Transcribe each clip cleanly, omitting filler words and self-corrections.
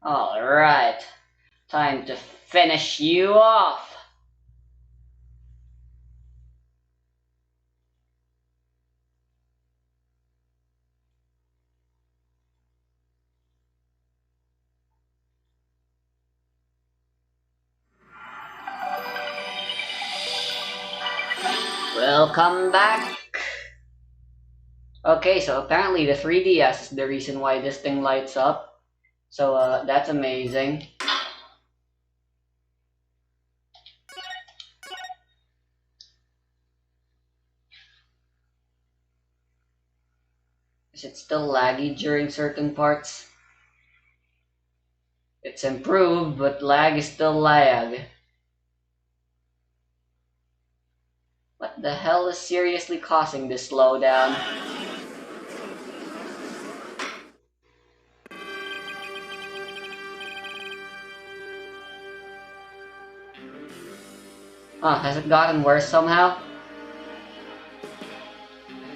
Alright, time to finish you off. Welcome back. Okay, so apparently the 3DS is the reason why this thing lights up. So that's amazing. Is it still laggy during certain parts? It's improved, but lag is still lag. What the hell is seriously causing this slowdown? Has it gotten worse somehow?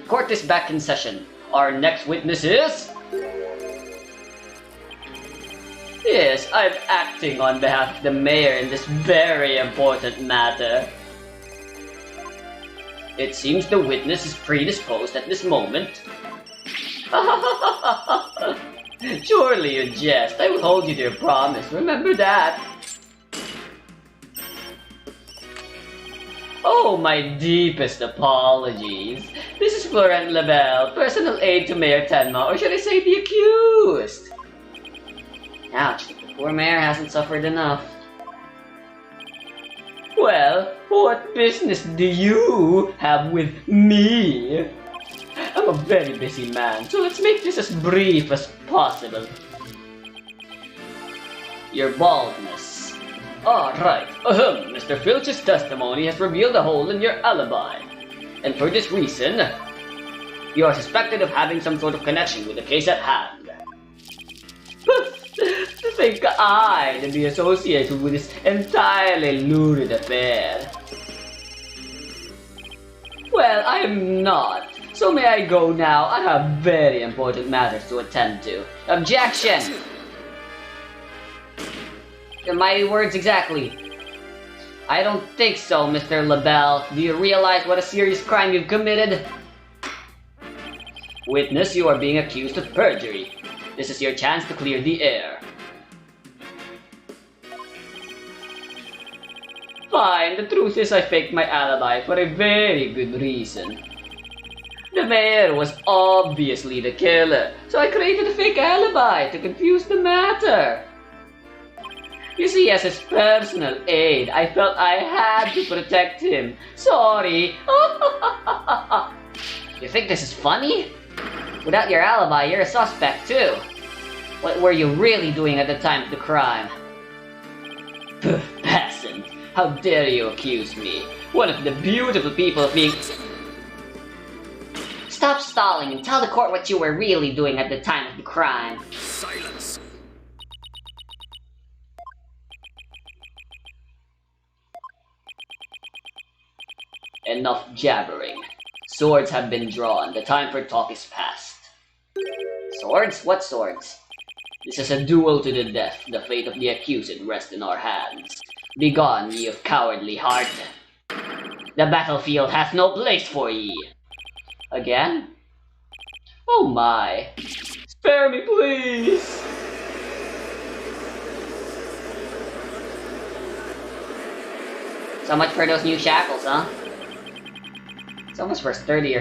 Court is back in session. Our next witness is... Yes, I'm acting on behalf of the mayor in this very important matter. It seems the witness is predisposed at this moment. Surely you jest. I will hold you to your promise. Remember that. Oh, my deepest apologies. This is Florent Labelle, personal aide to Mayor Tenma, or should I say the accused? Ouch, the poor mayor hasn't suffered enough. Well, what business do you have with me? I'm a very busy man, so let's make this as brief as possible. Your baldness. Right. Mr. Filch's testimony has revealed a hole in your alibi. And for this reason, you are suspected of having some sort of connection with the case at hand. To think I'd be associated with this entirely lurid affair. Well, I am not. So may I go now? I have very important matters to attend to. Objection! My words exactly. I don't think so, Mr. Labelle. Do you realize what a serious crime you've committed? Witness, you are being accused of perjury. This is your chance to clear the air. Fine, the truth is I faked my alibi for a very good reason. The mayor was obviously the killer, so I created a fake alibi to confuse the matter. You see, as his personal aide, I felt I had to protect him. Sorry. You think this is funny? Without your alibi, you're a suspect too. What were you really doing at the time of the crime? Peasant. How dare you accuse me? One of the beautiful people of being... Stop stalling and tell the court what you were really doing at the time of the crime. Silence. Enough jabbering. Swords have been drawn. The time for talk is past. Swords? What swords? This is a duel to the death. The fate of the accused rests in our hands. Begone, ye of cowardly heart. The battlefield has no place for ye. Again? Oh my. Spare me, please! So much for those new shackles, huh? It's almost for sturdier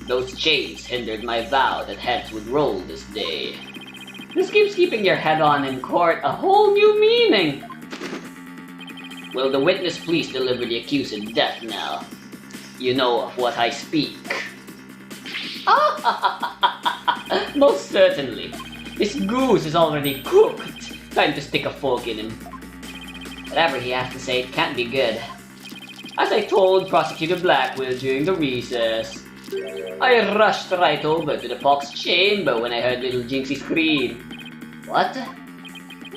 Those chains hindered my vow that heads would roll this day. This keeps keeping your head on in court a whole new meaning. Will the witness please deliver the accused death knell? You know of what I speak. Most certainly. This goose is already cooked. Time to stick a fork in him. Whatever he has to say, it can't be good. As I told Prosecutor Blackwell during the recess, I rushed right over to the Fox chamber when I heard little Jinxie scream. What?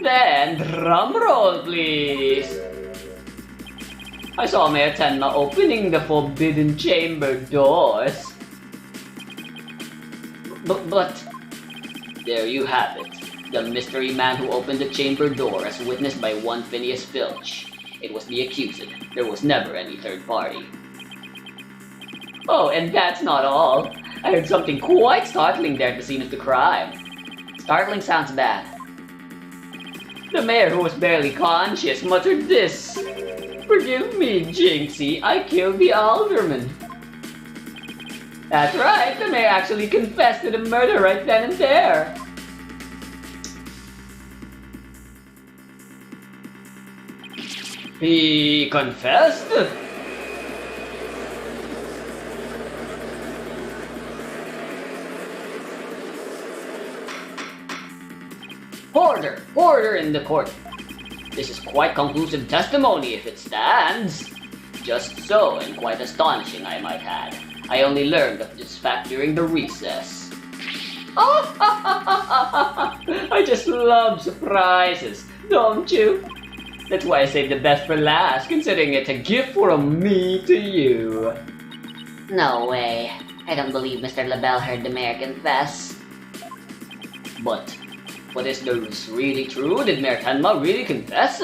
Then, drum roll, please. I saw Mayor Tenma opening the forbidden chamber doors. But, there you have it. The mystery man who opened the chamber door as witnessed by one Phineas Filch. It was the accused. There was never any third party. Oh, and that's not all. I heard something quite startling there at the scene of the crime. Startling sounds bad. The mayor, who was barely conscious, muttered this. "Forgive me, Jinxie, I killed the alderman." That's right, the mayor actually confessed to the murder right then and there. He confessed? Order in the court. This is quite conclusive testimony if it stands. Just so, and quite astonishing, I might add. I only learned of this fact during the recess. I just love surprises, don't you? That's why I saved the best for last, considering it's a gift from me to you. No way. I don't believe Mr. LaBelle heard the mayor confess. But is this really true? Did Mayor Tenma really confess?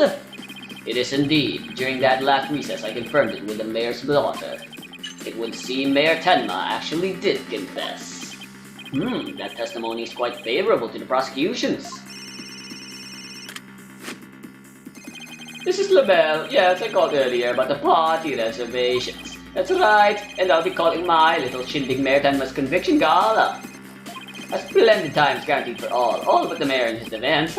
It is indeed. During that last recess, I confirmed it with the mayor's daughter. It would seem Mayor Tenma actually did confess. That testimony is quite favorable to the prosecutions. This is LaBelle. Yes, I called earlier about the party reservations. That's right, and I'll be calling my little shindig Mayor Tenma's conviction gala. A splendid time guaranteed for all but the mayor and his defense.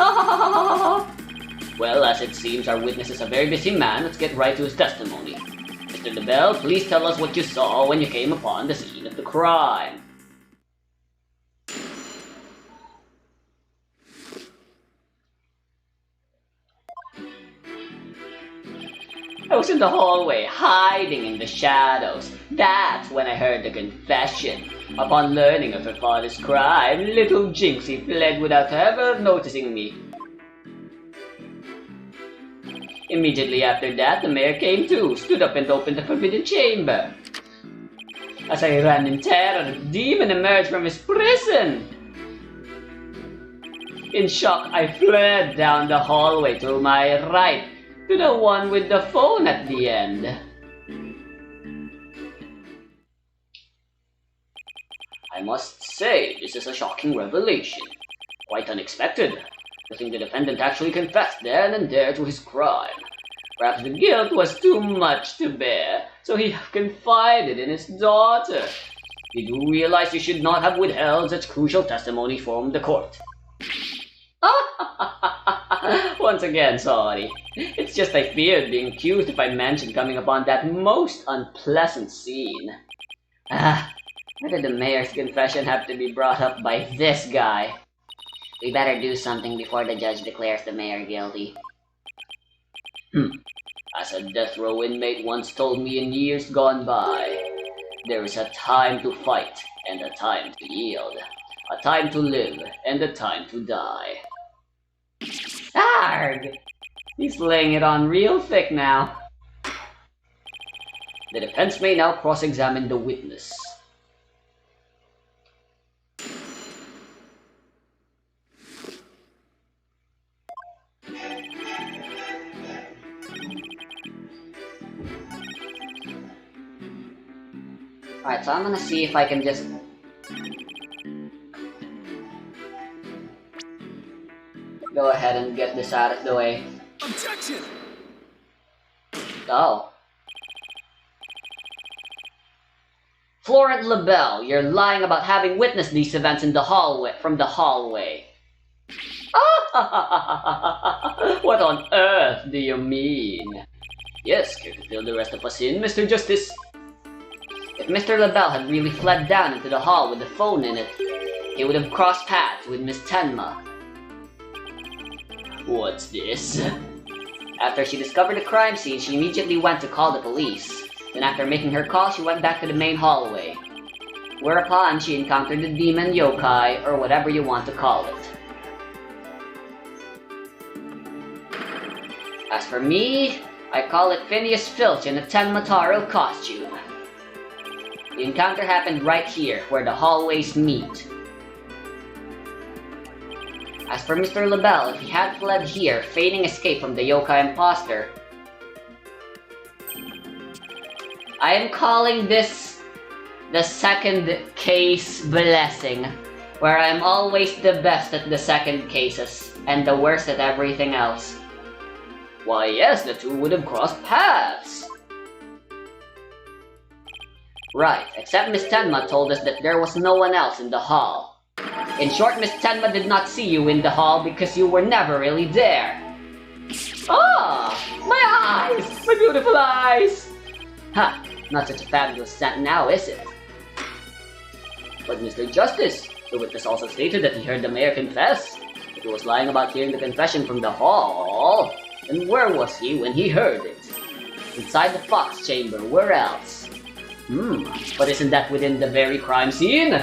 Well, as it seems our witness is a very busy man, let's get right to his testimony. Mr. LaBelle, please tell us what you saw when you came upon the scene of the crime. I was in the hallway, hiding in the shadows. That's when I heard the confession. Upon learning of her father's crime, little Jinxie fled without ever noticing me. Immediately after that, the mayor came too, stood up and opened the forbidden chamber. As I ran in terror, the demon emerged from his prison. In shock, I fled down the hallway to my right, to the one with the phone at the end. I must say, this is a shocking revelation. Quite unexpected. I think the defendant actually confessed then and there to his crime. Perhaps the guilt was too much to bear, so he confided in his daughter. You do realize you should not have withheld such crucial testimony from the court. Once again, sorry. It's just I feared being accused if I mentioned coming upon that most unpleasant scene. Why did the mayor's confession have to be brought up by this guy? We better do something before the judge declares the mayor guilty. As a death row inmate once told me in years gone by, there is a time to fight and a time to yield. A time to live and a time to die. Arg! He's laying it on real thick now. The defense may now cross-examine the witness. Alright, so I'm gonna see if I can just... go ahead and get this out of the way. Objection! Oh. Florent LaBelle, you're lying about having witnessed these events in the hallway, from the hallway. What on earth do you mean? Yes, care to fill the rest of us in, Mr. Justice? If Mr. LaBelle had really fled down into the hall with the phone in it, he would have crossed paths with Miss Tenma. What's this? After she discovered the crime scene, she immediately went to call the police. Then after making her call, she went back to the main hallway. Whereupon, she encountered the demon yokai, or whatever you want to call it. As for me, I call it Phineas Filch in a Tenma Taro costume. The encounter happened right here, where the hallways meet. As for Mr. LaBelle, if he had fled here, feigning escape from the yokai imposter, I am calling this the second case blessing, where I am always the best at the second cases, and the worst at everything else. Why yes, the two would have crossed paths. Right, except Miss Tenma told us that there was no one else in the hall. In short, Miss Tenma did not see you in the hall because you were never really there. Ah! My eyes! My beautiful eyes! Ha! Not such a fabulous scent now, is it? But Mr. Justice, the witness also stated that he heard the mayor confess. If he was lying about hearing the confession from the hall, then where was he when he heard it? Inside the fox chamber, where else? But isn't that within the very crime scene?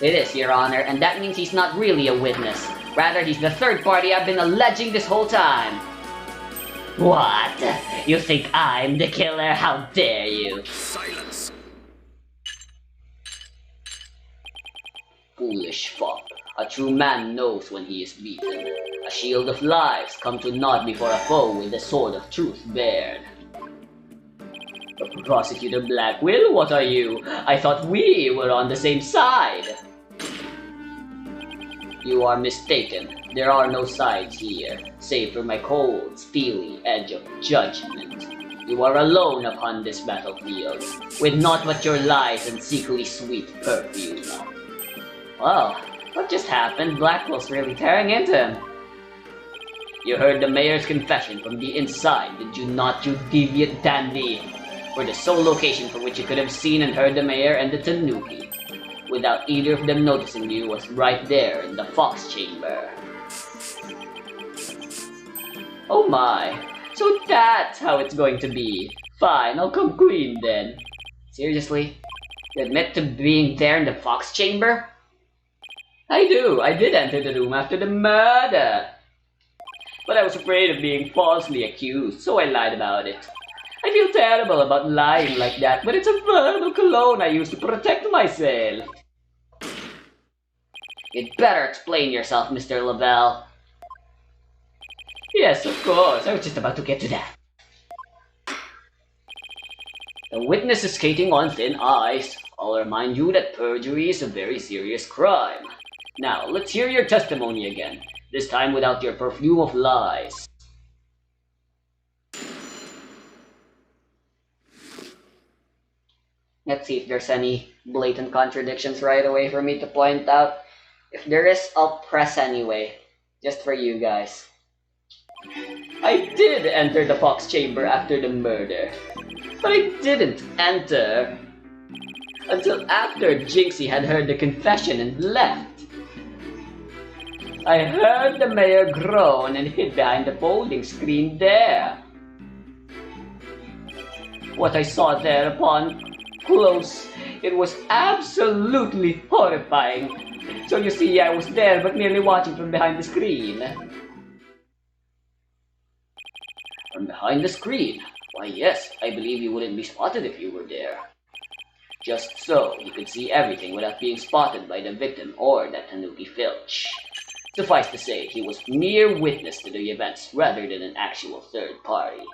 It is, Your Honor, and that means he's not really a witness. Rather, he's the third party I've been alleging this whole time. What? You think I'm the killer? How dare you? Silence! Foolish fop. A true man knows when he is beaten. A shield of lies come to naught before a foe with the sword of truth bared. Prosecutor Blackwell, what are you? I thought we were on the same side. You are mistaken. There are no sides here, save for my cold, steely edge of judgment. You are alone upon this battlefield, with naught but your lies and sickly sweet perfume. Well, what just happened? Blackwell's really tearing into him. You heard the mayor's confession from the inside, did you not, you deviant dandy? For the sole location from which you could have seen and heard the mayor and the tanuki, without either of them noticing you, was right there in the fox chamber. Oh my, so that's how it's going to be. Fine, I'll come clean then. Seriously? You admit to being there in the fox chamber? I do, I did enter the room after the murder. But I was afraid of being falsely accused, so I lied about it. I feel terrible about lying like that, but it's a verbal cologne I use to protect myself. You'd better explain yourself, Mr. Lavelle. Yes, of course. I was just about to get to that. The witness is skating on thin ice. I'll remind you that perjury is a very serious crime. Now, let's hear your testimony again, this time without your perfume of lies. Let's see if there's any blatant contradictions right away for me to point out. If there is, I'll press anyway, just for you guys. I did enter the fox chamber after the murder, but I didn't enter until after Jinxie had heard the confession and left. I heard the mayor groan and hid behind the folding screen there. What I saw there upon close, it was absolutely horrifying. So you see, I was there but merely watching from behind the screen. From behind the screen? Why yes, I believe you wouldn't be spotted if you were there. Just so, you could see everything without being spotted by the victim or that Tanuki Filch. Suffice to say, he was mere witness to the events rather than an actual third party.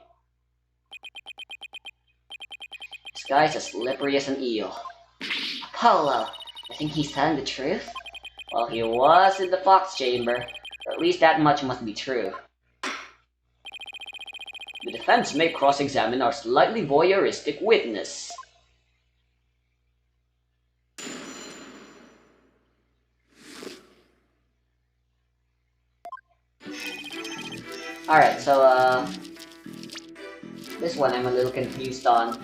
This guy's as slippery as an eel. Apollo, I think he's telling the truth? Well, he was in the fox chamber, or at least that much must be true. The defense may cross-examine our slightly voyeuristic witness. Alright, so, this one I'm a little confused on.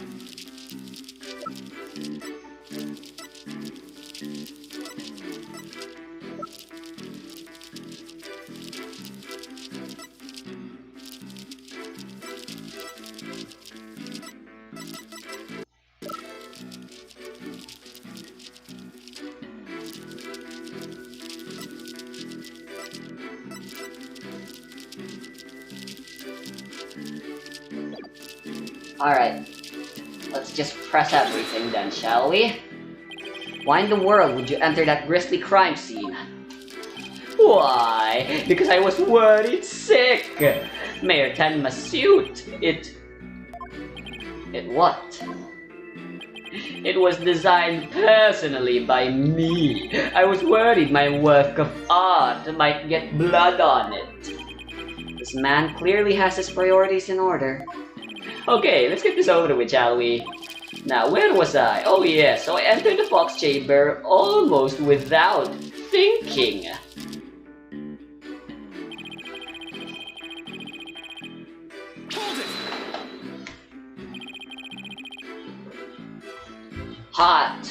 Alright, let's just press everything then, shall we? Why in the world would you enter that grisly crime scene? Why? Because I was worried sick. Mayor Tenma's suit. It what? It was designed personally by me. I was worried my work of art might get blood on it. This man clearly has his priorities in order. Okay, let's get this over with, shall we? Now, where was I? Oh yes, so I entered the fox chamber almost without thinking. Hot.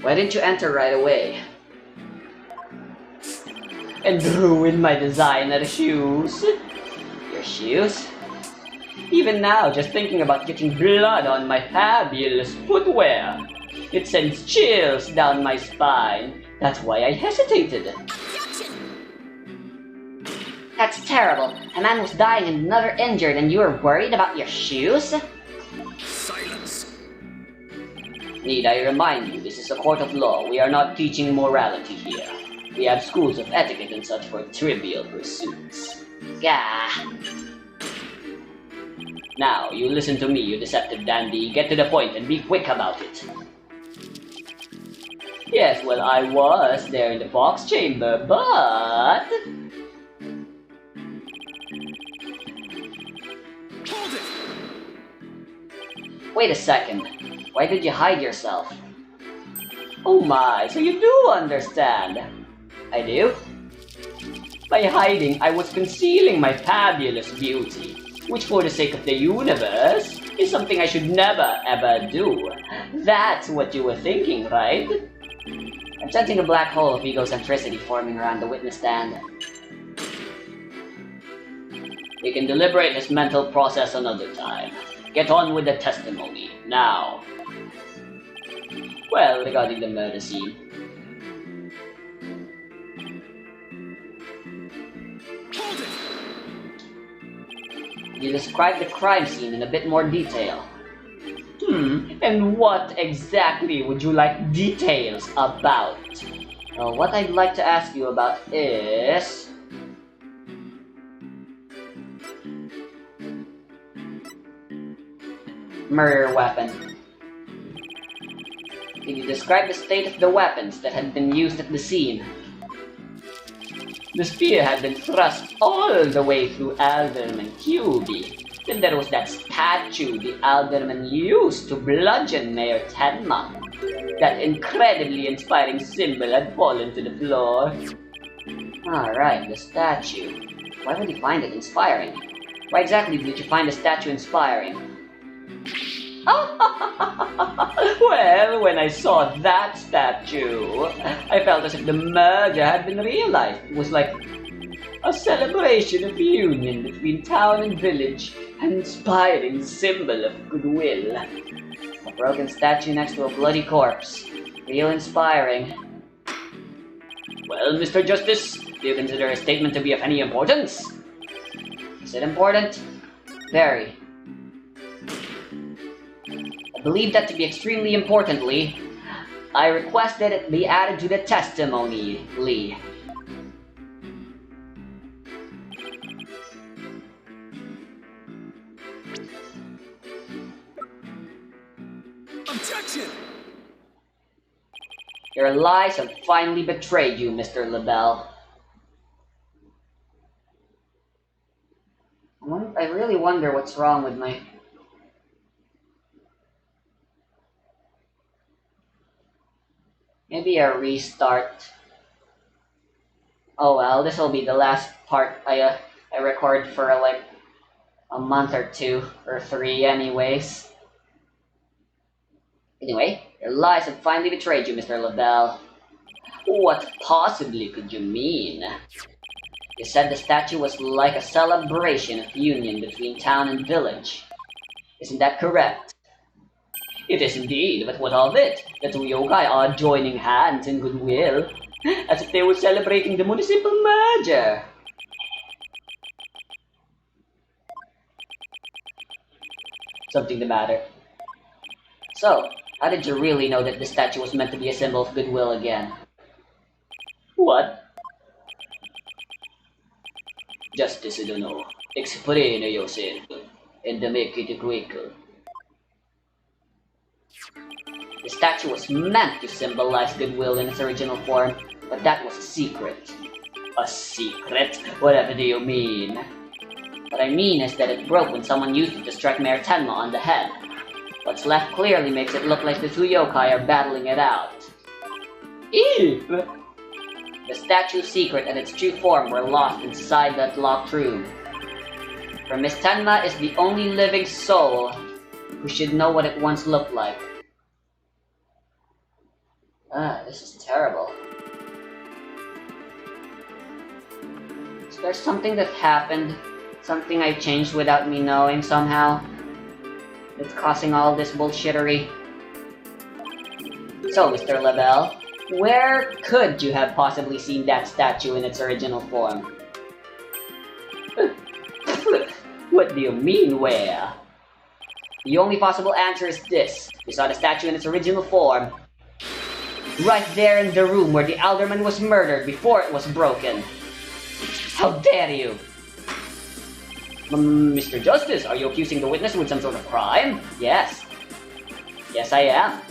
Why didn't you enter right away? And ruin my designer shoes? Your shoes? Even now, just thinking about getting blood on my fabulous footwear, it sends chills down my spine. That's why I hesitated. That's terrible. A man was dying and another injured, and you were worried about your shoes? Silence. Need I remind you, this is a court of law. We are not teaching morality here. We have schools of etiquette and such for trivial pursuits. Gah. Now, you listen to me, you deceptive dandy. Get to the point and be quick about it. Yes, well, I was there in the fox chamber, but... Hold it! Wait a second. Why did you hide yourself? Oh my, so you do understand. I do? By hiding, I was concealing my fabulous beauty, which for the sake of the universe, is something I should never ever do. That's what you were thinking, right? I'm sensing a black hole of egocentricity forming around the witness stand. We can deliberate this mental process another time. Get on with the testimony, now. Well, regarding the murder scene. Hold it! You describe the crime scene in a bit more detail. And what exactly would you like details about? Well, what I'd like to ask you about is... murder weapon. Can you describe the state of the weapons that had been used at the scene? The spear had been thrust all the way through Alderman QB. Then there was that statue the Alderman used to bludgeon Mayor Tenma. That incredibly inspiring symbol had fallen to the floor. Alright, the statue. Why would you find it inspiring? Why exactly did you find the statue inspiring? Well, when I saw that statue, I felt as if the murder had been realized. It was like a celebration of union between town and village, an inspiring symbol of goodwill. A broken statue next to a bloody corpse. Real inspiring. Well, Mr. Justice, do you consider a statement to be of any importance? Is it important? Very. I believe that to be extremely important, Lee. I request that it be added to the testimony, Lee. Objection! Your lies have finally betrayed you, Mr. LaBelle. I really wonder what's wrong with my... Maybe a restart. Oh well, this will be the last part I record for like a month or 2 or 3 anyways. Anyway, your lies have finally betrayed you, Mr. LaBelle. What possibly could you mean? You said the statue was like a celebration of union between town and village. Isn't that correct? It is indeed, but what of it? The two yokai are joining hands in goodwill, as if they were celebrating the municipal merger. Something the matter. So, how did you really know that the statue was meant to be a symbol of goodwill again? What? Justice Dono, explain yourself, and make it quick. The statue was meant to symbolize goodwill in its original form, but that was a secret. A secret? Whatever do you mean? What I mean is that it broke when someone used it to strike Mayor Tenma on the head. What's left clearly makes it look like the two yokai are battling it out. Ew! The statue's secret and its true form were lost inside that locked room. For Miss Tenma is the only living soul who should know what it once looked like. This is terrible. Is there something that happened? Something I changed without me knowing somehow? It's causing all this bullshittery. So, Mr. LaBelle, where could you have possibly seen that statue in its original form? What do you mean, where? The only possible answer is this. You saw the statue in its original form, right there in the room where the alderman was murdered before it was broken. How dare you! Mr. Justice, are you accusing the witness with some sort of crime? Yes. Yes, I am.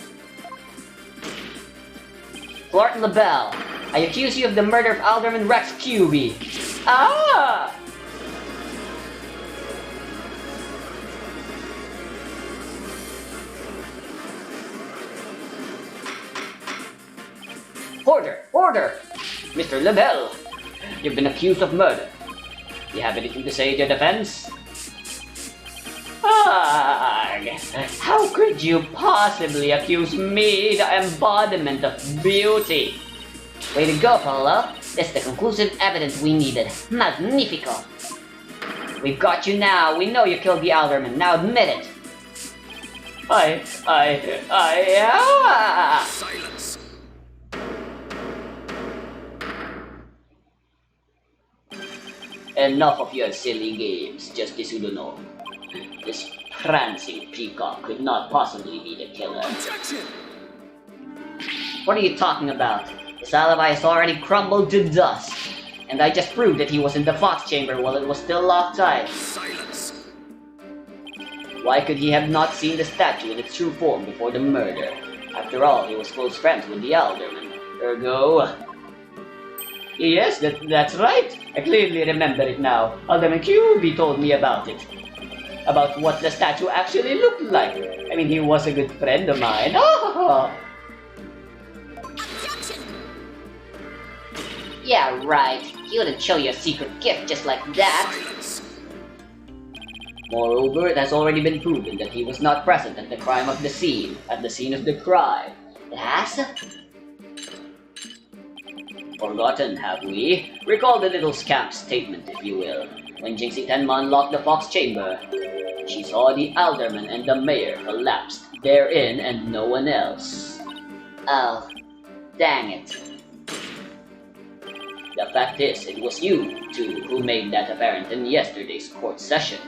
Lord LaBelle, I accuse you of the murder of Alderman Rex QB. Ah! Order! Order! Mr. LaBelle, you've been accused of murder. You have anything to say in your defense? How could you possibly accuse me, the embodiment of beauty? Way to go, Paolo. That's the conclusive evidence we needed. Magnifico. We've got you now. We know you killed the alderman. Now admit it. Silence. Enough of your silly games, Justice Udono. This prancing peacock could not possibly be the killer. Objection! What are you talking about? His alibi has already crumbled to dust, and I just proved that he was in the Fox chamber while it was still locked tight. Silence. Why could he have not seen the statue in its true form before the murder? After all, he was close friends with the alderman. Ergo... Yes, that's right. I clearly remember it now. Alderman QB told me about it. About what the statue actually looked like. I mean, he was a good friend of mine. Objection! Yeah, right. You wouldn't show your secret gift just like that. Silence. Moreover, it has already been proven that he was not present at the crime of the scene, at the scene of the crime. It has? Forgotten, have we? Recall the little scamp's statement, if you will. When Jinxie Tenma unlocked the Fox chamber, she saw the alderman and the mayor collapsed therein and no one else. Oh, dang it. The fact is, it was you two who made that apparent in yesterday's court session.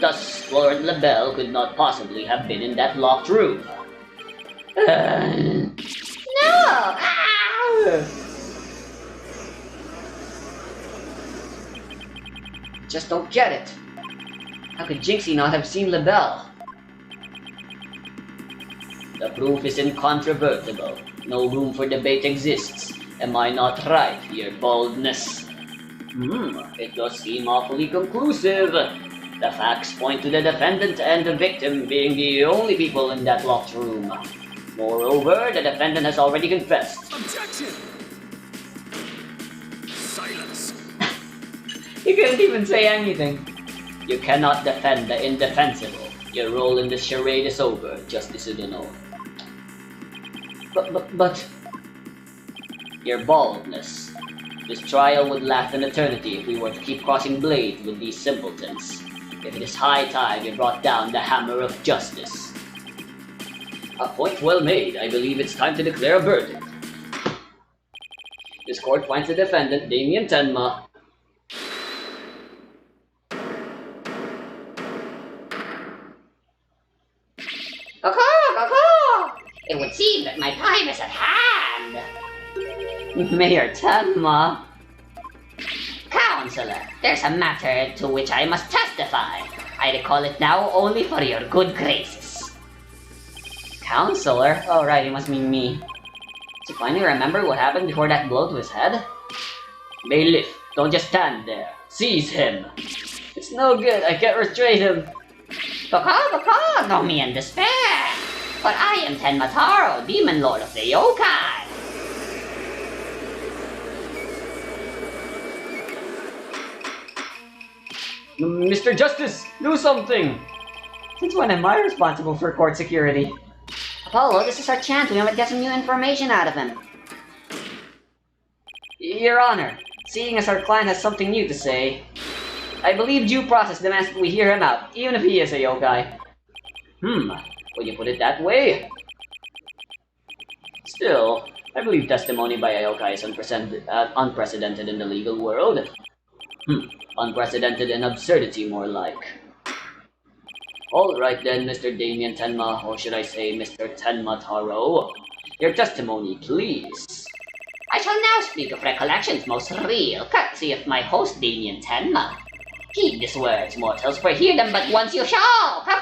Thus, Lord LaBelle could not possibly have been in that locked room. No! Just don't get it. How could Jinxie not have seen LaBelle? The proof is incontrovertible. No room for debate exists. Am I not right, your boldness? It does seem awfully conclusive. The facts point to the defendant and the victim being the only people in that locked room. Moreover, the defendant has already confessed. Objection! Silence. You couldn't even say anything. You cannot defend the indefensible. Your role in this charade is over, Justice Udono. But... Your baldness. This trial would last an eternity if we were to keep crossing blades with these simpletons. It is high time you brought down the hammer of justice. A point well made. I believe it's time to declare a verdict. This court finds the defendant, Damien Tenma, It would seem that my time is at hand. Mayor Tenma. Count Counselor, there's a matter to which I must testify. I recall it now only for your good graces. Counselor? Oh, right, it must mean me. Does he finally remember what happened before that blow to his head? Bailiff, don't just stand there. Seize him. It's no good, I can't restrain him. Baka, no me in despair. For I am Tenmataro, Demon Lord of the Yokai. Mr. Justice, do something! Since when am I responsible for court security? Apollo, this is our chance. We might get some new information out of him. Your Honor, seeing as our client has something new to say, I believe due process demands that we hear him out, even if he is a yokai. When you put it that way. Still, I believe testimony by a yokai is unprecedented in the legal world. Unprecedented in absurdity, more like. Alright then, Mr. Damien Tenma, or should I say Mr. Tenma Taro. Your testimony, please. I shall now speak of recollections most real, courtesy of my host Damien Tenma. Heed these words, mortals, for hear them but once you shall. Kaku!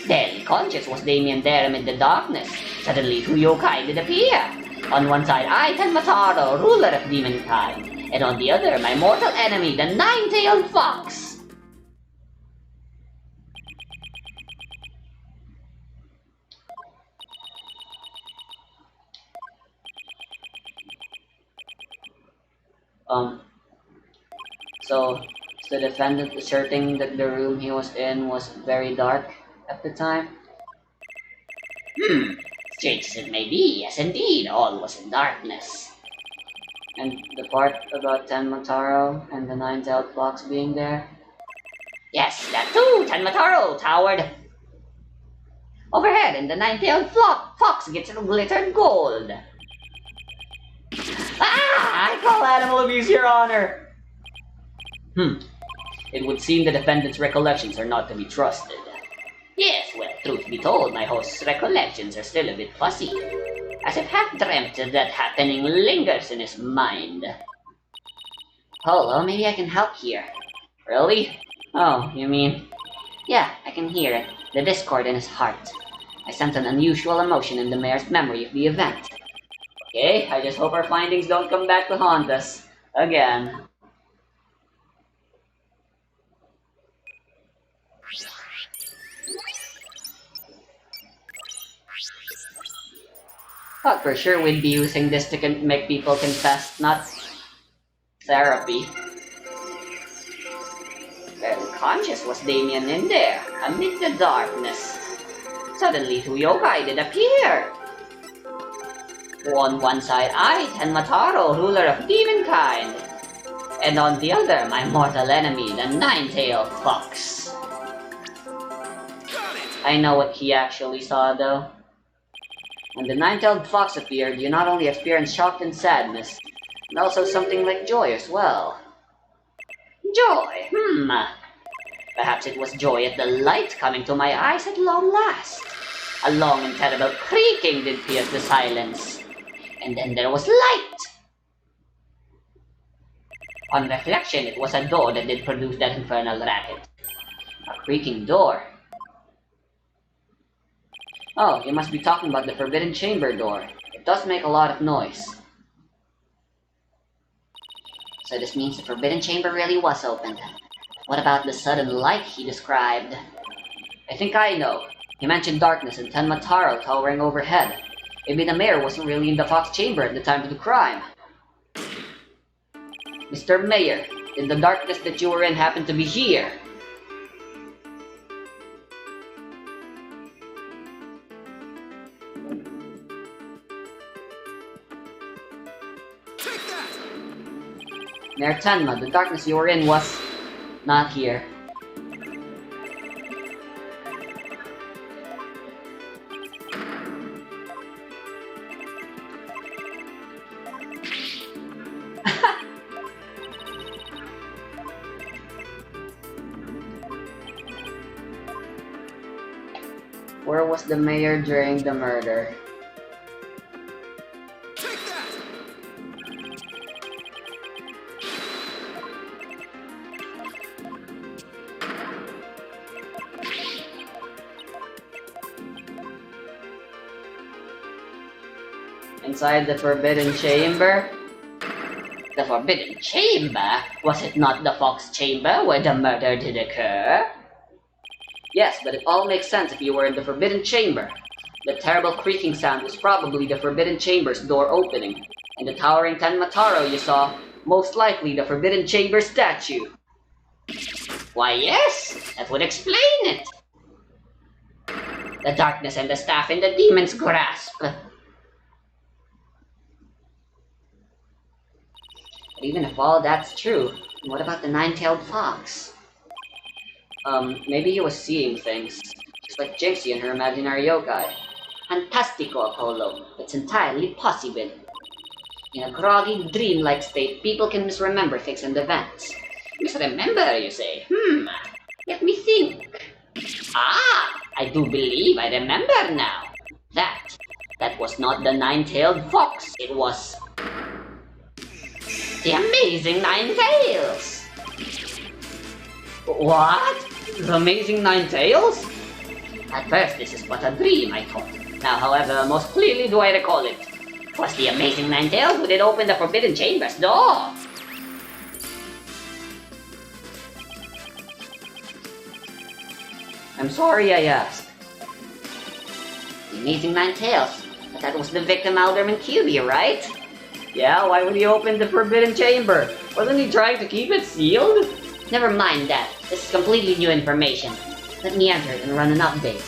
Then, conscious was Damien there amid the darkness. Suddenly, two yokai did appear. On one side, I, Tenmataro, ruler of demonkind, and on the other, my mortal enemy, the nine-tailed fox. So, is the defendant asserting that the room he was in was very dark at the time? Strange as it may be, yes indeed, all was in darkness. And the part about Tenmataro and the nine-tailed fox being there? Yes, that too, Tenmataro towered overhead, and the nine-tailed fox gets glittered gold. I call animal abuse, Your Honor! It would seem the defendant's recollections are not to be trusted. Yes, well, truth be told, my host's recollections are still a bit fuzzy, as if half-dreamt that happening lingers in his mind. Polo, maybe I can help here. Really? Oh, you mean? Yeah, I can hear it, the discord in his heart. I sense an unusual emotion in the mayor's memory of the event. Okay, I just hope our findings don't come back to haunt us. Again. Thought for sure we'd be using this to make people confess, not therapy. Very conscious was Damien in there, amid the darkness. Suddenly two yokai did appear. On one side I, Tenmataro, ruler of demonkind, and on the other my mortal enemy, the nine-tailed fox. I know what he actually saw though. When the nine-tailed fox appeared, you not only experienced shock and sadness, but also something like joy as well. Joy, Perhaps it was joy at the light coming to my eyes at long last. A long and terrible creaking did pierce the silence, and then there was light. On reflection, it was a door that did produce that infernal racket. A creaking door. Oh, you must be talking about the Forbidden Chamber door. It does make a lot of noise. So this means the Forbidden Chamber really was opened. What about the sudden light he described? I think I know. He mentioned darkness and Tenmataro towering overhead. Maybe the mayor wasn't really in the Fox Chamber at the time of the crime. Mr. Mayor, did the darkness that you were in happen to be here? Mayor Tenma, the darkness you were in was not here. Where was the mayor during the murder? Take that! Inside the Forbidden Chamber? The Forbidden Chamber? Was it not the Fox Chamber where the murder did occur? Yes, but it all makes sense if you were in the Forbidden Chamber. The terrible creaking sound was probably the Forbidden Chamber's door opening, and the towering Tenmataro you saw, most likely the Forbidden Chamber statue. Why, yes, that would explain it. The darkness and the staff in the demon's grasp. But even if all that's true, what about the nine-tailed fox? Maybe he was seeing things, just like Jinxie and her imaginary yokai. Fantastico, Apollo. It's entirely possible. In a groggy, dreamlike state, people can misremember things and events. Misremember, you say? Let me think. Ah, I do believe I remember now. That was not the nine-tailed fox. It was the amazing Nine Tails. What? The amazing Nine Tails? At first, this is but a dream, I thought. Now, however, most clearly do I recall it. 'Twas the amazing Nine Tails who did open the Forbidden Chamber's door. I'm sorry I asked. The amazing Nine Tails. But that was the victim Alderman QB, right? Yeah, why would he open the Forbidden Chamber? Wasn't he trying to keep it sealed? Never mind that. This is completely new information. Let me enter it and run an update.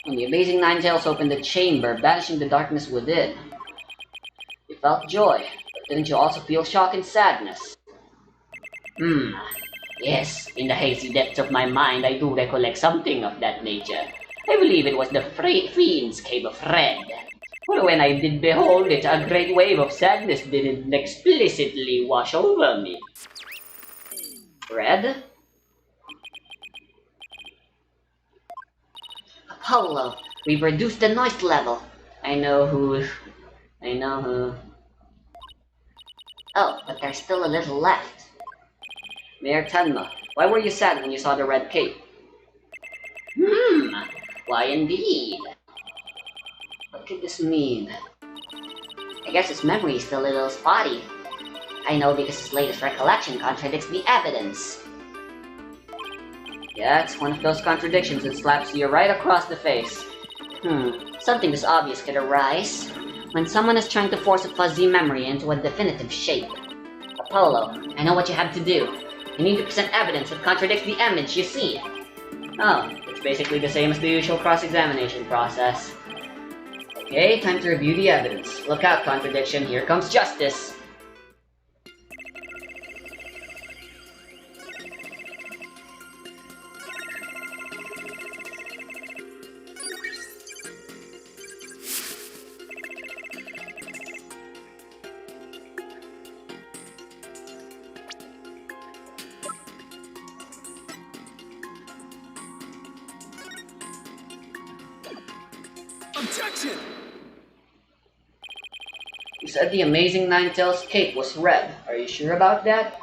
When the amazing Nine Tails opened the chamber, banishing the darkness within, you felt joy, but didn't you also feel shock and sadness? Yes, in the hazy depths of my mind, I do recollect something of that nature. I believe it was the Fiend's Cave of Red. For when I did behold it, a great wave of sadness did explicitly wash over me. Red? Apollo, we've reduced the noise level. I know who. Oh, but there's still a little left. Mayor Tenma, why were you sad when you saw the red cape? Why indeed? What could this mean? I guess his memory is still a little spotty. I know because his latest recollection contradicts the evidence. Yeah, it's one of those contradictions that slaps you right across the face. Something this obvious could arise when someone is trying to force a fuzzy memory into a definitive shape. Apollo, I know what you have to do. You need to present evidence that contradicts the image you see. Oh, it's basically the same as the usual cross-examination process. Okay, time to review the evidence. Look out, contradiction, here comes justice! Objection! You said the amazing Ninetales cape was red. Are you sure about that?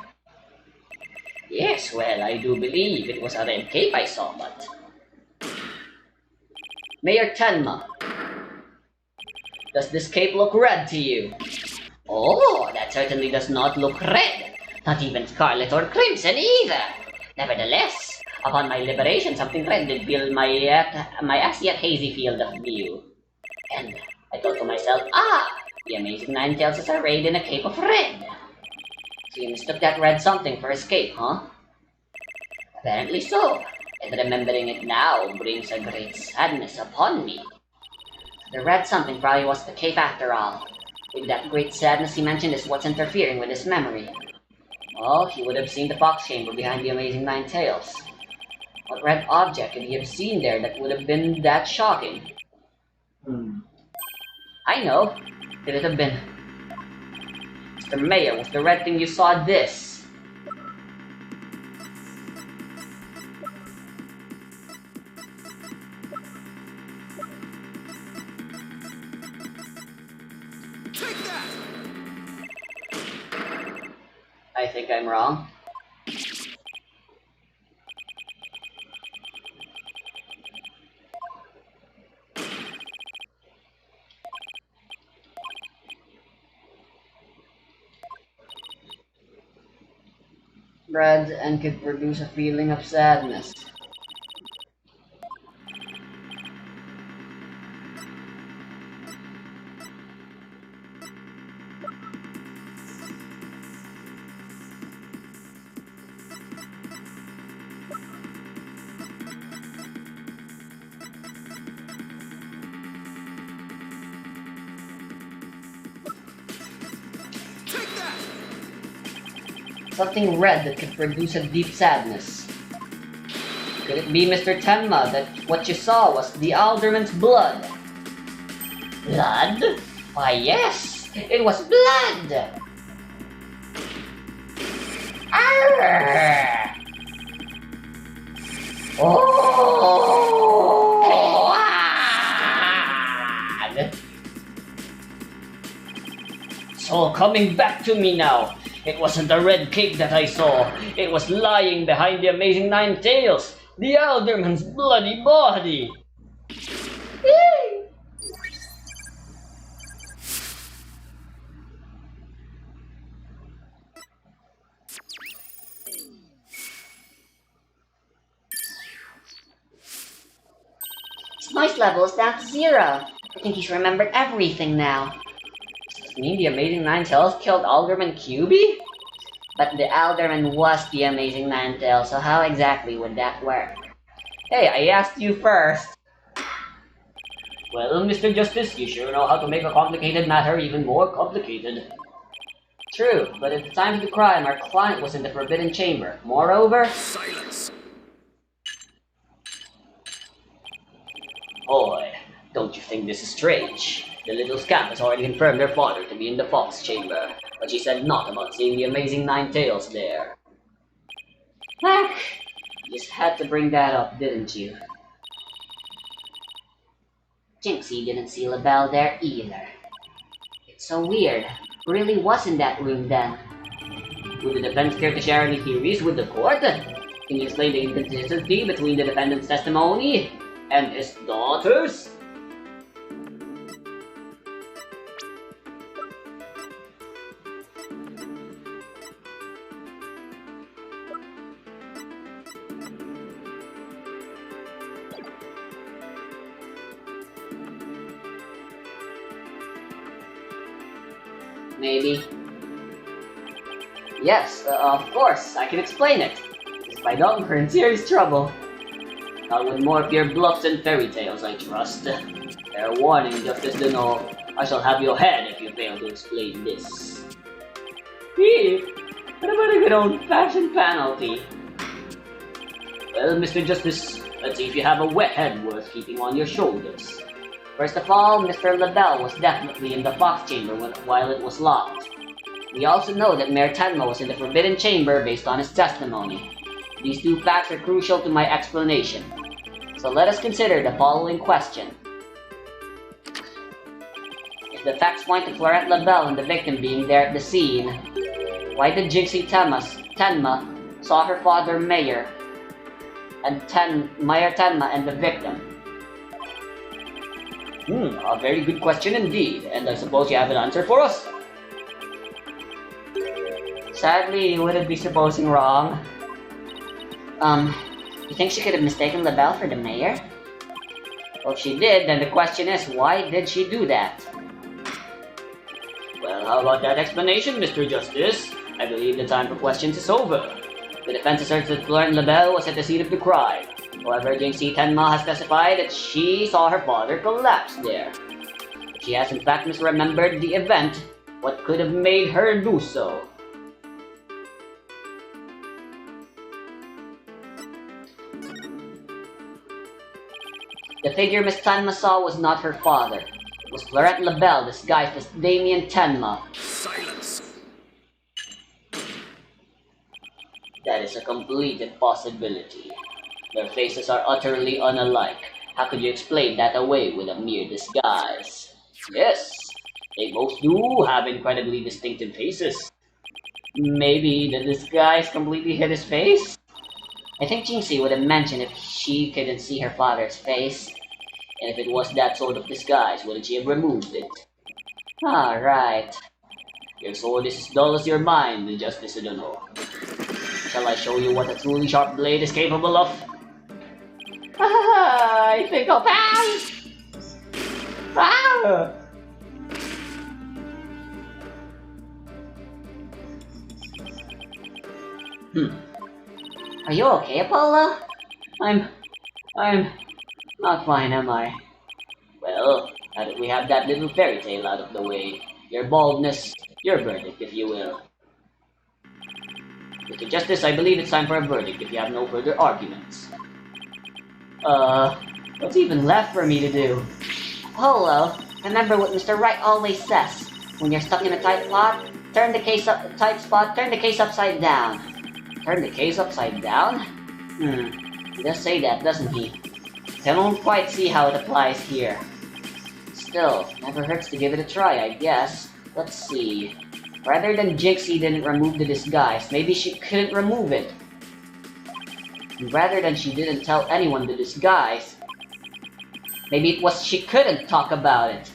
Yes, well, I do believe it was a red cape I saw, but... Mayor Tenma, does this cape look red to you? Oh, that certainly does not look red. Not even scarlet or crimson either. Nevertheless, Upon my liberation, something red did fill my as yet hazy field of view. And I thought to myself, the amazing Ninetales is arrayed in a cape of red. So you mistook that red something for escape, huh? Apparently so, and remembering it now brings a great sadness upon me. The red something probably was the cape after all. Maybe that great sadness he mentioned is what's interfering with his memory. Well, he would have seen the fox chamber behind the amazing Ninetales. What red object could he have seen there that would have been that shocking? I know. Could it have been... Mr. Mayor, was the red thing you saw this? Take that! I think I'm wrong. Red and could produce a feeling of sadness. Take that! Something red that could produce a deep sadness. Could it be, Mr. Tenma, that what you saw was the alderman's blood? Blood? Why, yes! It was blood! Arrgh! Oh! Ah! It's all coming back to me now. It wasn't the red cape that I saw. It was lying behind the amazing Ninetales. The alderman's bloody body. His noise level is down to 0. I think he's remembered everything now. Does this mean the amazing Ninetales killed Alderman QB? But the Alderman was the amazing Ninetales, so how exactly would that work? Hey, I asked you first. Well, Mr. Justice, you sure know how to make a complicated matter even more complicated. True, but at the time of the crime, our client was in the Forbidden Chamber. Moreover... Silence! Boy, don't you think this is strange? The little scamp has already confirmed her father to be in the Fox Chamber, but she said not about seeing the amazing Ninetales there. Heck, you just had to bring that up, didn't you? Jinxie didn't see LaBelle there either. It's so weird. Who really was in that room then? Would the defense care to share any theories with the court? Can you explain the inconsistency between the defendant's testimony and his daughter's? Maybe. Yes, of course, I can explain it. If I don't, we're in serious trouble. Not with more of your bluffs and fairy tales, I trust. Fair warning, Justice Deno, I shall have your head if you fail to explain this. Hey, what about a good old-fashioned penalty? Well, Mr. Justice, let's see if you have a wet head worth keeping on your shoulders. First of all, Mr. LaBelle was definitely in the Fox Chamber while it was locked. We also know that Mayor Tenma was in the Forbidden Chamber based on his testimony. These two facts are crucial to my explanation. So let us consider the following question. If the facts point to Florette LaBelle and the victim being there at the scene, why did Jinxie Tenma saw her father Mayor Tenma and the victim? A very good question indeed, and I suppose you have an answer for us? Sadly, you wouldn't be supposing wrong. You think she could have mistaken LaBelle for the mayor? Well, if she did, then the question is, why did she do that? Well, how about that explanation, Mr. Justice? I believe the time for questions is over. The defense asserts that Florent LaBelle was at the scene of the crime. However, Jinxie Tenma has testified that she saw her father collapse there. If she has in fact misremembered the event, what could have made her do so? The figure Miss Tenma saw was not her father. It was Florent LaBelle disguised as Damien Tenma. Silence. That is a complete impossibility. Their faces are utterly unalike. How could you explain that away with a mere disguise? Yes, they both do have incredibly distinctive faces. Maybe the disguise completely hid his face? I think Jinxie would have mentioned if she couldn't see her father's face. And if it was that sort of disguise, wouldn't she have removed it? Ah, right. Your sword is as dull as your mind, the Justice Adono. Shall I show you what a truly sharp blade is capable of? I think I'll pass! Ah! Are you okay, Apollo? I'm not fine, am I? Well, now that we have that little fairy tale out of the way, your baldness, your verdict, if you will. Mr. Justice, I believe it's time for a verdict if you have no further arguments. What's even left for me to do? Apollo, remember what Mr. Wright always says. When you're stuck in a tight spot, turn the case upside down. Turn the case upside down? He does say that, doesn't he? I don't quite see how it applies here. Still, never hurts to give it a try, I guess. Let's see. Rather than Jinxie didn't remove the disguise, maybe she couldn't remove it. And rather than she didn't tell anyone the disguise, maybe it was she couldn't talk about it.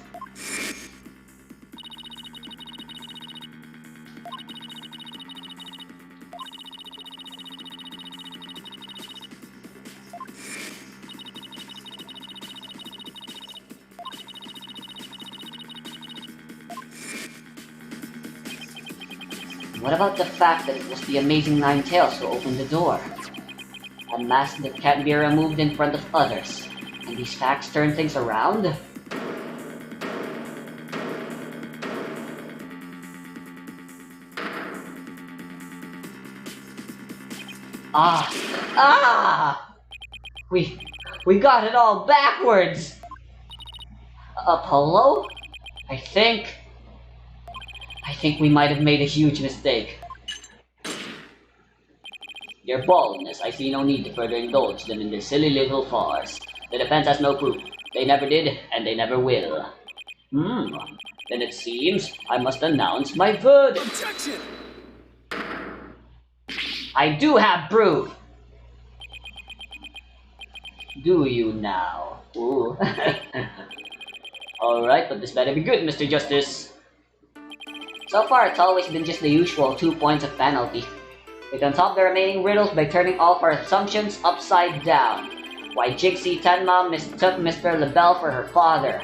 What about the fact that it was the amazing Nine Tails who opened the door? A mask that can't be removed in front of others. And these facts turn things around? We got it all backwards! Apollo? I think we might have made a huge mistake. Your baldness, I see no need to further indulge them in their silly little farce. The defense has no proof. They never did, and they never will. Then it seems I must announce my verdict. Objection! I do have proof! Do you now? Ooh. Alright, but this better be good, Mr. Justice. So far, it's always been just the usual 2 points of penalty. We can solve the remaining riddles by turning all of our assumptions upside down. Why Jinxie Tenma mistook Mr. LaBelle for her father.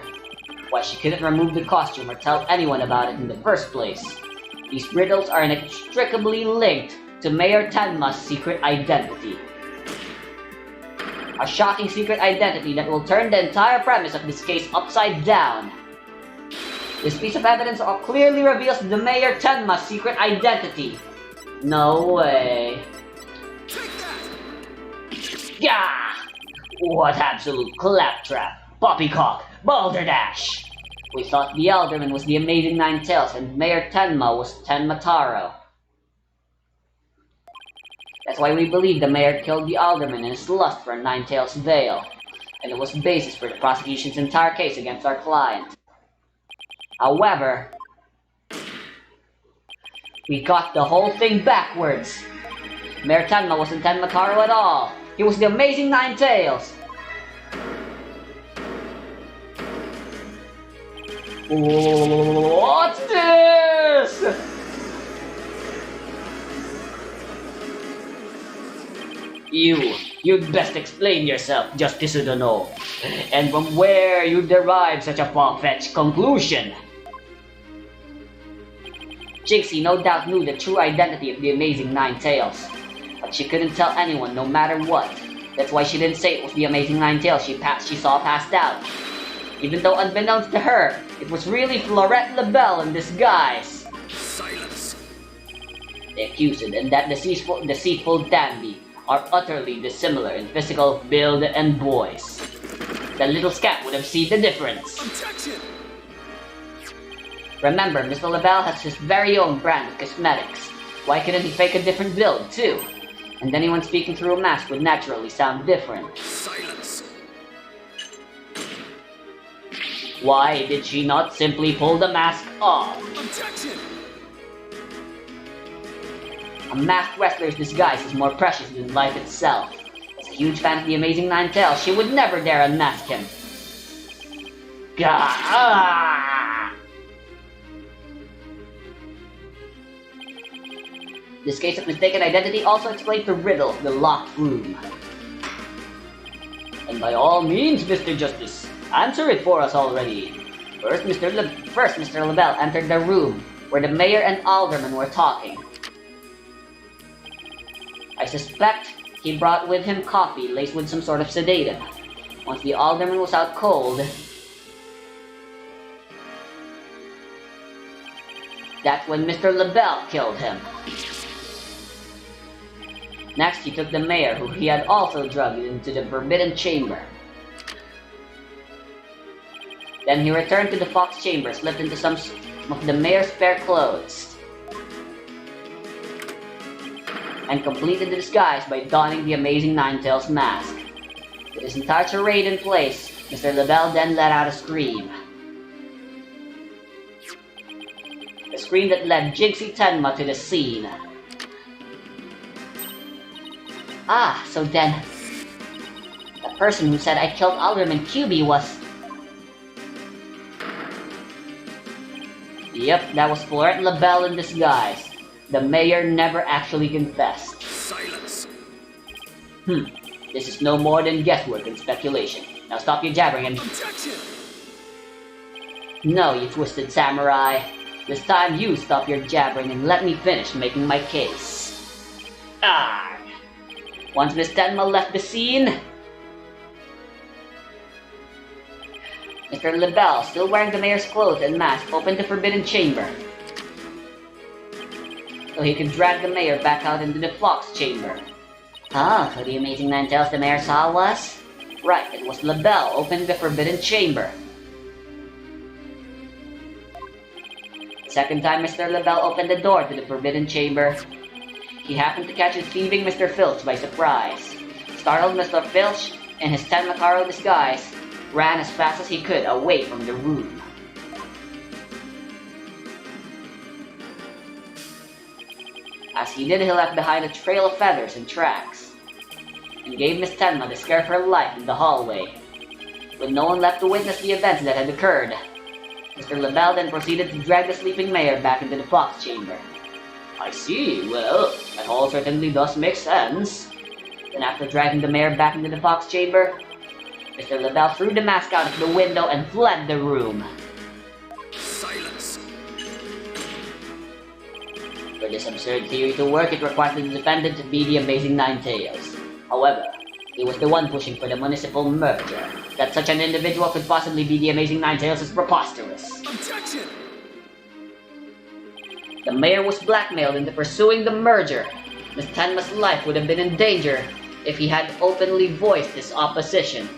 Why she couldn't remove the costume or tell anyone about it in the first place. These riddles are inextricably linked to Mayor Tenma's secret identity. A shocking secret identity that will turn the entire premise of this case upside down. This piece of evidence clearly reveals the Mayor Tenma's secret identity. No way. Take that! Gah! What absolute claptrap! Poppycock! Balderdash! We thought the Alderman was the Amazing Nine Tails and Mayor Tenma was Tenma Taro. That's why we believe the Mayor killed the Alderman in his lust for Nine Tails' veil, and it was the basis for the prosecution's entire case against our client. However, we got the whole thing backwards. Mayor Tenma wasn't Tenma Taro at all. He was the Amazing Nine Tails. What's this? You'd best explain yourself, Justice Udono. And from where you derive such a far-fetched conclusion? Jinxie no doubt knew the true identity of the Amazing Nine Tails, but she couldn't tell anyone no matter what. That's why she didn't say it was the Amazing Nine Tails she saw passed out. Even though unbeknownst to her, it was really Florette LaBelle in disguise. Silence. The accused and that deceitful dandy are utterly dissimilar in physical build and voice. The little scamp would have seen the difference. Objection. Remember, Mr. LaBelle has his very own brand of cosmetics. Why couldn't he fake a different build, too? And anyone speaking through a mask would naturally sound different. Silence. Why did she not simply pull the mask off? Objection. A masked wrestler's disguise is more precious than life itself. As a huge fan of the Amazing Nine Tails, she would never dare unmask him. Gah! This case of mistaken identity also explains the riddle of the locked room. And by all means, Mr. Justice, answer it for us already. First, Mr. LaBelle entered the room where the mayor and alderman were talking. I suspect he brought with him coffee laced with some sort of sedative. Once the alderman was out cold, that's when Mr. LaBelle killed him. Next, he took the mayor, who he had also drugged, into the Forbidden Chamber. Then he returned to the Fox Chamber, slipped into some of the mayor's spare clothes, and completed the disguise by donning the Amazing Nine Tails mask. With his entire charade in place, Mr. LaBelle then let out a scream. A scream that led Jinxie Tenma to the scene. Ah, so then, the person who said I killed Alderman QB was... Yep, that was Florette LaBelle in disguise. The mayor never actually confessed. Silence. This is no more than guesswork and speculation. Now stop your jabbering and... Objection. No, you twisted samurai. This time you stop your jabbering and let me finish making my case. Ah! Once Miss Tenma left the scene, Mr. LaBelle, still wearing the mayor's clothes and mask, opened the Forbidden Chamber so he could drag the mayor back out into the Fox Chamber. Ah, so the Amazing Nine Tails the mayor saw was? Right, it was LaBelle opening the Forbidden Chamber. The second time Mr. LaBelle opened the door to the Forbidden Chamber, he happened to catch his thieving Mr. Filch by surprise. Startled, Mr. Filch, in his Tenmakaro disguise, ran as fast as he could away from the room. As he did, he left behind a trail of feathers and tracks, and gave Miss Tenma the scare of her life in the hallway. With no one left to witness the events that had occurred, Mr. LaBelle then proceeded to drag the sleeping mayor back into the Fox Chamber. I see. Well, that all certainly does make sense. Then after dragging the mayor back into the Fox Chamber, Mr. LaBelle threw the mask out of the window and fled the room. Silence. For this absurd theory to work, it required the defendant to be the Amazing Nine Tails. However, he was the one pushing for the municipal merger. That such an individual could possibly be the Amazing Nine Tails is preposterous. Objection. The mayor was blackmailed into pursuing the merger. Miss Tenma's life would have been in danger if he had openly voiced his opposition.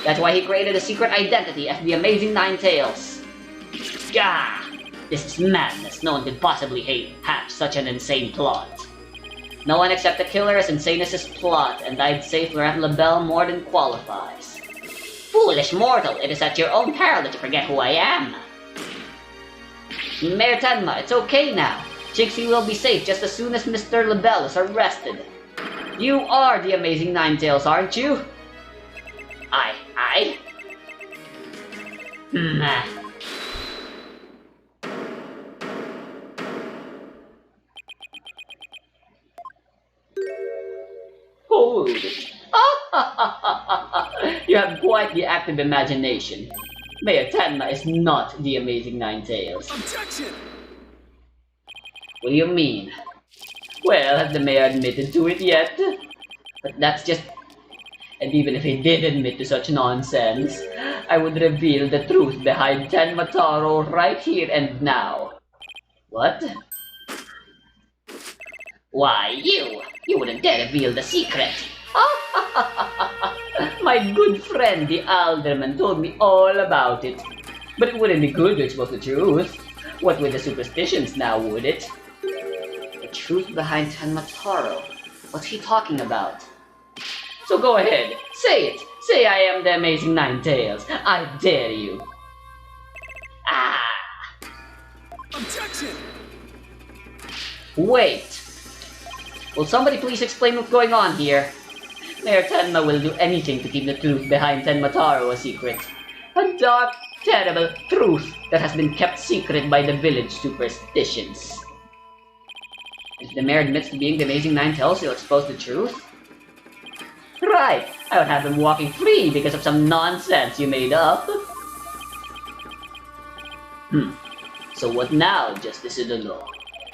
That's why he created a secret identity as the Amazing Nine Tails. Gah! This is madness. No one could possibly hatch such an insane plot. No one except the killer as insane as his plot, and I'd say Florette LaBelle more than qualifies. Foolish mortal, it is at your own peril that you forget who I am. Mayor Tenma, it's okay now. Jinxie will be safe just as soon as Mr. LaBelle is arrested. You are the Amazing Nine Tails, aren't you? I? Nah. hold it. You have quite the active imagination. Mayor Tenma is not the Amazing Nine-Tails. Objection! What do you mean? Well, has the mayor admitted to it yet? But that's just... And even if he did admit to such nonsense, I would reveal the truth behind Tenma Taro right here and now. What? Why, you wouldn't dare reveal the secret. My good friend, the alderman, told me all about it. But it wouldn't be good to expose the truth. What with the superstitions now, would it? The truth behind Tenma Taro. What's he talking about? So go ahead, say it. Say I am the Amazing Nine-Tails. I dare you. Ah! Objection! Wait. Will somebody please explain what's going on here? Mayor Tenma will do anything to keep the truth behind Tenma Taro a secret. A dark, terrible truth that has been kept secret by the village superstitions. If the mayor admits to being the Amazing Nine-Tails, he'll expose the truth? Right, I would have him walking free because of some nonsense you made up. So what now, Justice of the Law?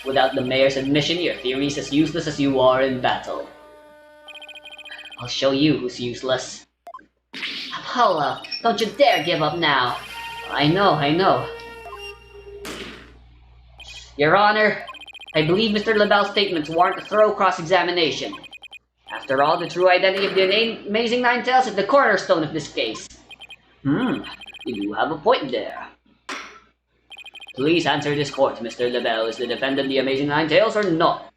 Without the mayor's admission, your theory is as useless as you are in battle. I'll show you who's useless. Apollo, don't you dare give up now. I know. Your Honor, I believe Mr. LaBelle's statements warrant a thorough cross-examination. After all, the true identity of the Amazing Nine-Tails is the cornerstone of this case. You do have a point there. Please answer this court, Mr. LaBelle. Is the defendant the Amazing Nine-Tails or not?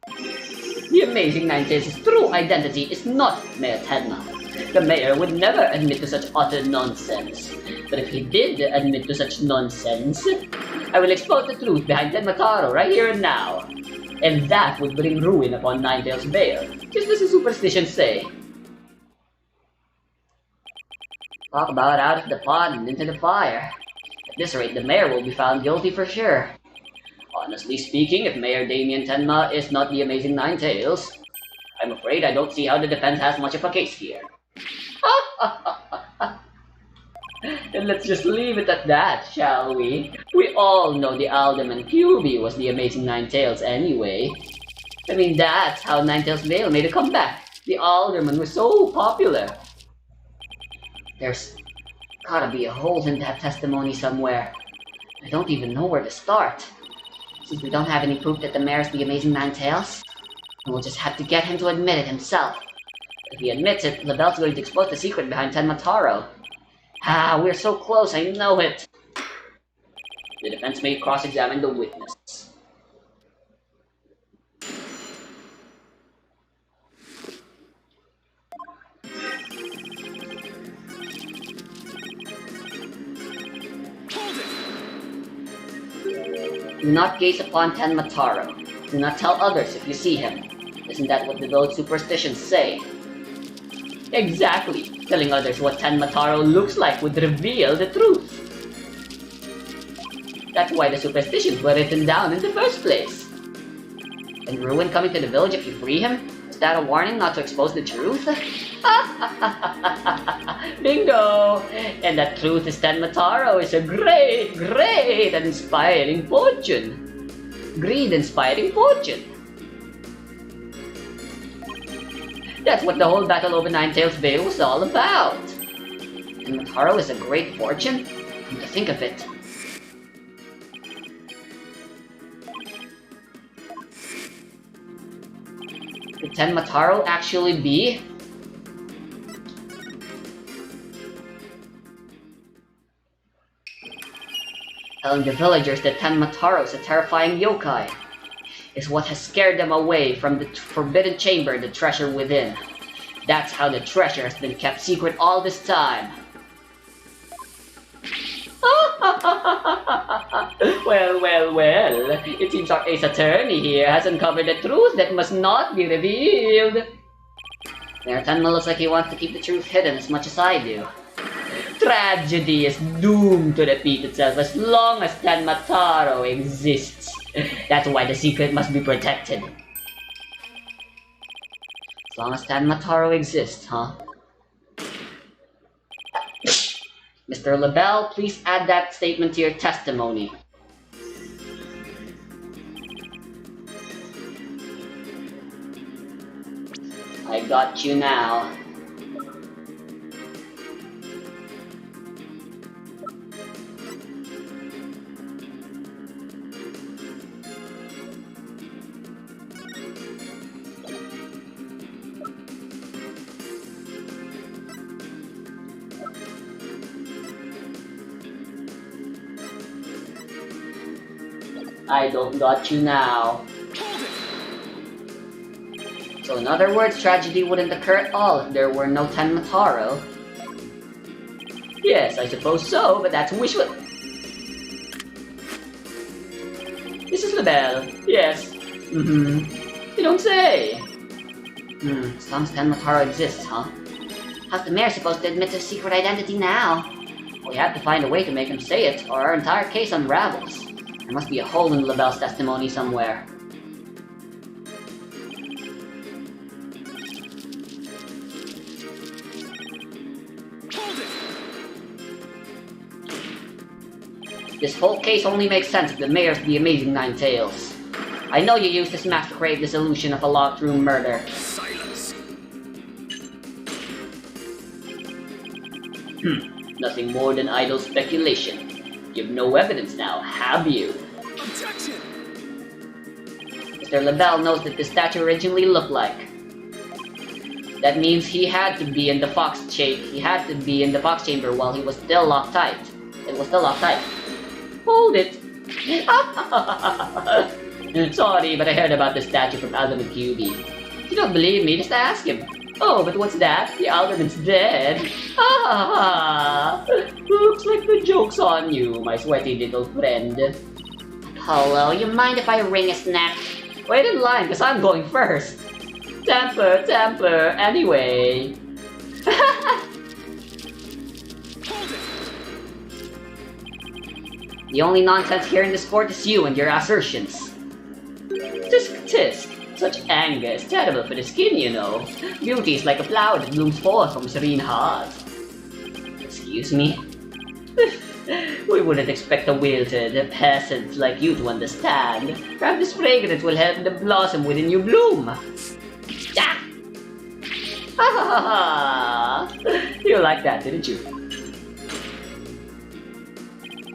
The Amazing Nine-Tails' true identity is not Mayor Tenma. The mayor would never admit to such utter nonsense. But if he did admit to such nonsense, I will expose the truth behind Tenma Taro right here and now. And that would bring ruin upon Nine-Tails Vale, just as the superstitions say. Talk about out of the pot and into the fire. At this rate, the mayor will be found guilty for sure. Honestly speaking, if Mayor Damien Tenma is not the Amazing Nine-Tails, I'm afraid I don't see how the defense has much of a case here. And let's just leave it at that, shall we? We all know the Alderman QB was the Amazing Nine-Tails anyway. I mean, that's how Nine-Tails Vale made a comeback. The Alderman was so popular. There's gotta be a hole in that testimony somewhere. I don't even know where to start. Since we don't have any proof that the mayor's the Amazing Nine-Tails, we'll just have to get him to admit it himself. If he admits it, LaBelle's going to expose the secret behind Tenma Taro. Ah, we're so close, I know it. The defense may cross-examine the witness. Hold it! Do not gaze upon Tenma Taro. Do not tell others if you see him. Isn't that what the village superstitions say? Exactly. Telling others what Tenma Taro looks like would reveal the truth. That's why the superstitions were written down in the first place. And ruin coming to the village if you free him? Is that a warning not to expose the truth? Bingo! And that truth is Tenma Taro is a great, great and inspiring fortune. Greed inspiring fortune. That's what the whole battle over Nine-Tails Vale was all about. And Taro is a great fortune? Come to think of it. Could Tenma Taro actually be? Telling the villagers that Tenma Taro is a terrifying yokai is what has scared them away from the forbidden chamber and the treasure within. That's how the treasure has been kept secret all this time. Well. It seems our ace attorney here has uncovered a truth that must not be revealed. Mayor Tenma looks like he wants to keep the truth hidden as much as I do. Tragedy is doomed to repeat itself as long as Tenmataro exists. That's why the secret must be protected. As long as Tenmataro exists, huh? Mr. LaBelle, please add that statement to your testimony. I got you now. I don't got you now. So in other words, tragedy wouldn't occur at all if there were no Tenmataro. Yes, I suppose so, but that's wishful. Mrs. LaBelle, yes. You don't say. As long as Tenmataro exists, huh? How's the mayor supposed to admit his secret identity now? We have to find a way to make him say it, or our entire case unravels. There must be a hole in LaBelle's testimony somewhere. This whole case only makes sense if the mayor's the amazing Nine Tails. I know you used this map to create this illusion of a locked room murder. Silence. Nothing more than idle speculation. You've no evidence now, have you? Objection. Mr. LaBelle knows that the statue originally looked like. That means he had to be in the fox chamber while he was still locked tight. It was still locked tight. Hold it! Sorry, but I heard about the statue from Alderman QB. If you don't believe me, just ask him. Oh, but what's that? The Alderman's dead. Looks like the joke's on you, my sweaty little friend. Hello, you mind if I wring his neck? Wait in line, cause I'm going first. Temper, anyway. The only nonsense here in this court is you and your assertions. Tisk. Such anger is terrible for the skin, you know. Beauty is like a flower that blooms forth from a serene heart. Excuse me? We wouldn't expect a wilted peasant like you to understand. Perhaps this fragrance will help the blossom within you bloom. Ah! You like that, didn't you?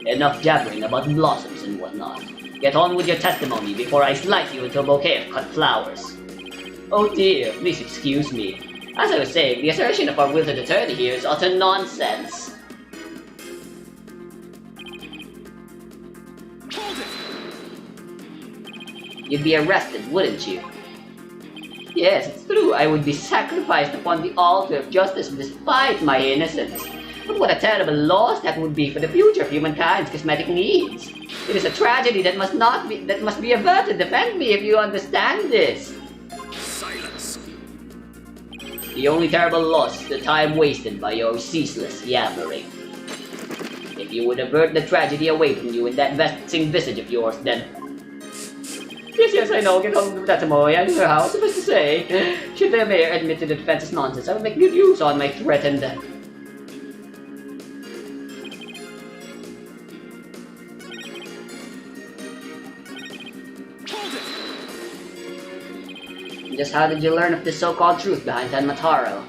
Enough jabbering about blossoms and whatnot. Get on with your testimony before I slice you into a bouquet of cut flowers. Oh dear, please excuse me. As I was saying, the assertion of our wilted attorney here is utter nonsense. You'd be arrested, wouldn't you? Yes, it's true, I would be sacrificed upon the altar of justice despite my innocence. But what a terrible loss that would be for the future of humankind's cosmetic needs. It is a tragedy that must be averted. Defend me if you understand this. Silence. The only terrible loss is the time wasted by your ceaseless yammering. If you would avert the tragedy away from you in that vexing visage of yours, then... Yes, I know. Get on with that, Amoy. I knew how I was supposed to say. Should the mayor admit to the defense is nonsense, I would make good use on my threatened... Just how did you learn of this so-called truth behind Tenmataro?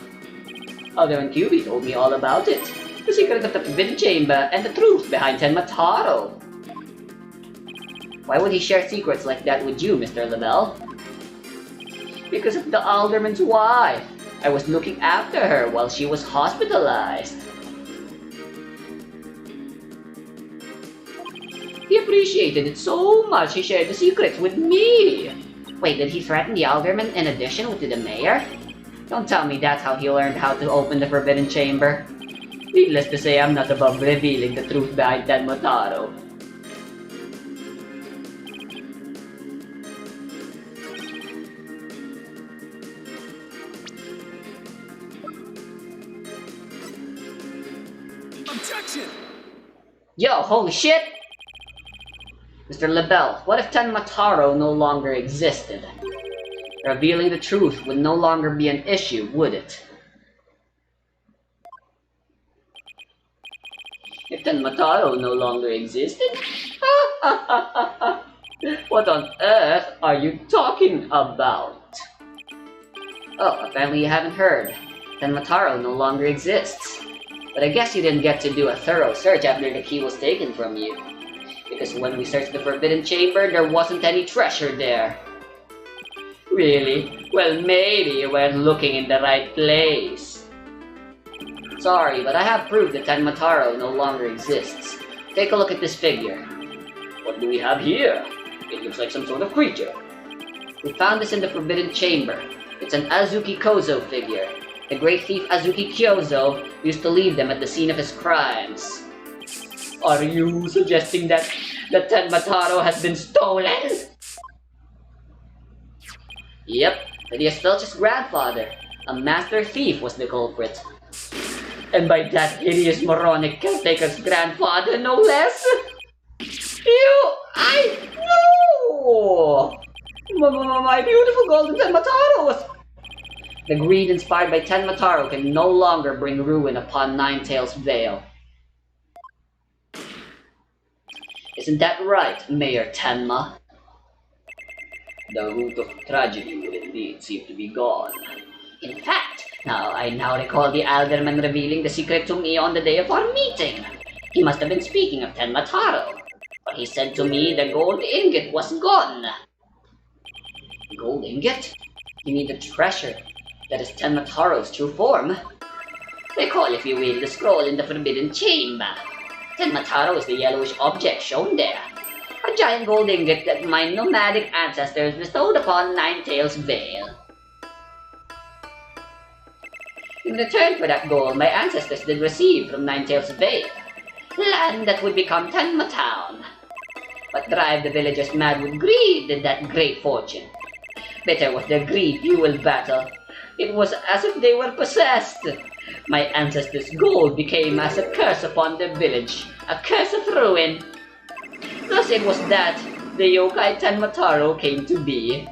Alderman QB told me all about it. The secret of the Forbidden Chamber and the truth behind Tenmataro. Why would he share secrets like that with you, Mr. LaBelle? Because of the Alderman's wife. I was looking after her while she was hospitalized. He appreciated it so much he shared the secrets with me. Wait, did he threaten the Alderman in addition to the mayor? Don't tell me that's how he learned how to open the Forbidden Chamber. Needless to say, I'm not above revealing the truth behind Tenmataro. Yo, holy shit! Mr. LaBelle, what if Tenmataro no longer existed? Revealing the truth would no longer be an issue, would it? If Tenmataro no longer existed? What on earth are you talking about? Oh, apparently you haven't heard. Tenmataro no longer exists. But I guess you didn't get to do a thorough search after the key was taken from you. Because when we searched the Forbidden Chamber, there wasn't any treasure there. Really? Well, maybe you weren't looking in the right place. Sorry, but I have proof that Tenmataro no longer exists. Take a look at this figure. What do we have here? It looks like some sort of creature. We found this in the Forbidden Chamber. It's an Azuki Kozo figure. The great thief Azuki Kyozo used to leave them at the scene of his crimes. Are you suggesting that the Tenmataro has been stolen? Yep, Lydia Filch's grandfather, a master thief, was the culprit. And by that hideous moronic caretaker's grandfather, no less? No! My beautiful golden Tenmataro was... The greed inspired by Tenmataro can no longer bring ruin upon Ninetales Vale. Isn't that right, Mayor Tenma? The root of tragedy would indeed seem to be gone. In fact, I now recall the alderman revealing the secret to me on the day of our meeting. He must have been speaking of Tenmataro, but he said to me the gold ingot was gone. Gold ingot? You mean the treasure that is Tenmataro's true form? Recall, if you will, the scroll in the Forbidden Chamber. Tenmataro is the yellowish object shown there. A giant gold ingot that my nomadic ancestors bestowed upon Ninetales Vale. In return for that gold, my ancestors did receive from Ninetales Vale land that would become Tenma Town. But drive the villagers mad with greed did that great fortune. Bitter was their greed-fueled battle. It was as if they were possessed. My ancestors' gold became as a curse upon their village, a curse of ruin. Thus it was that the yokai Tenmataro came to be.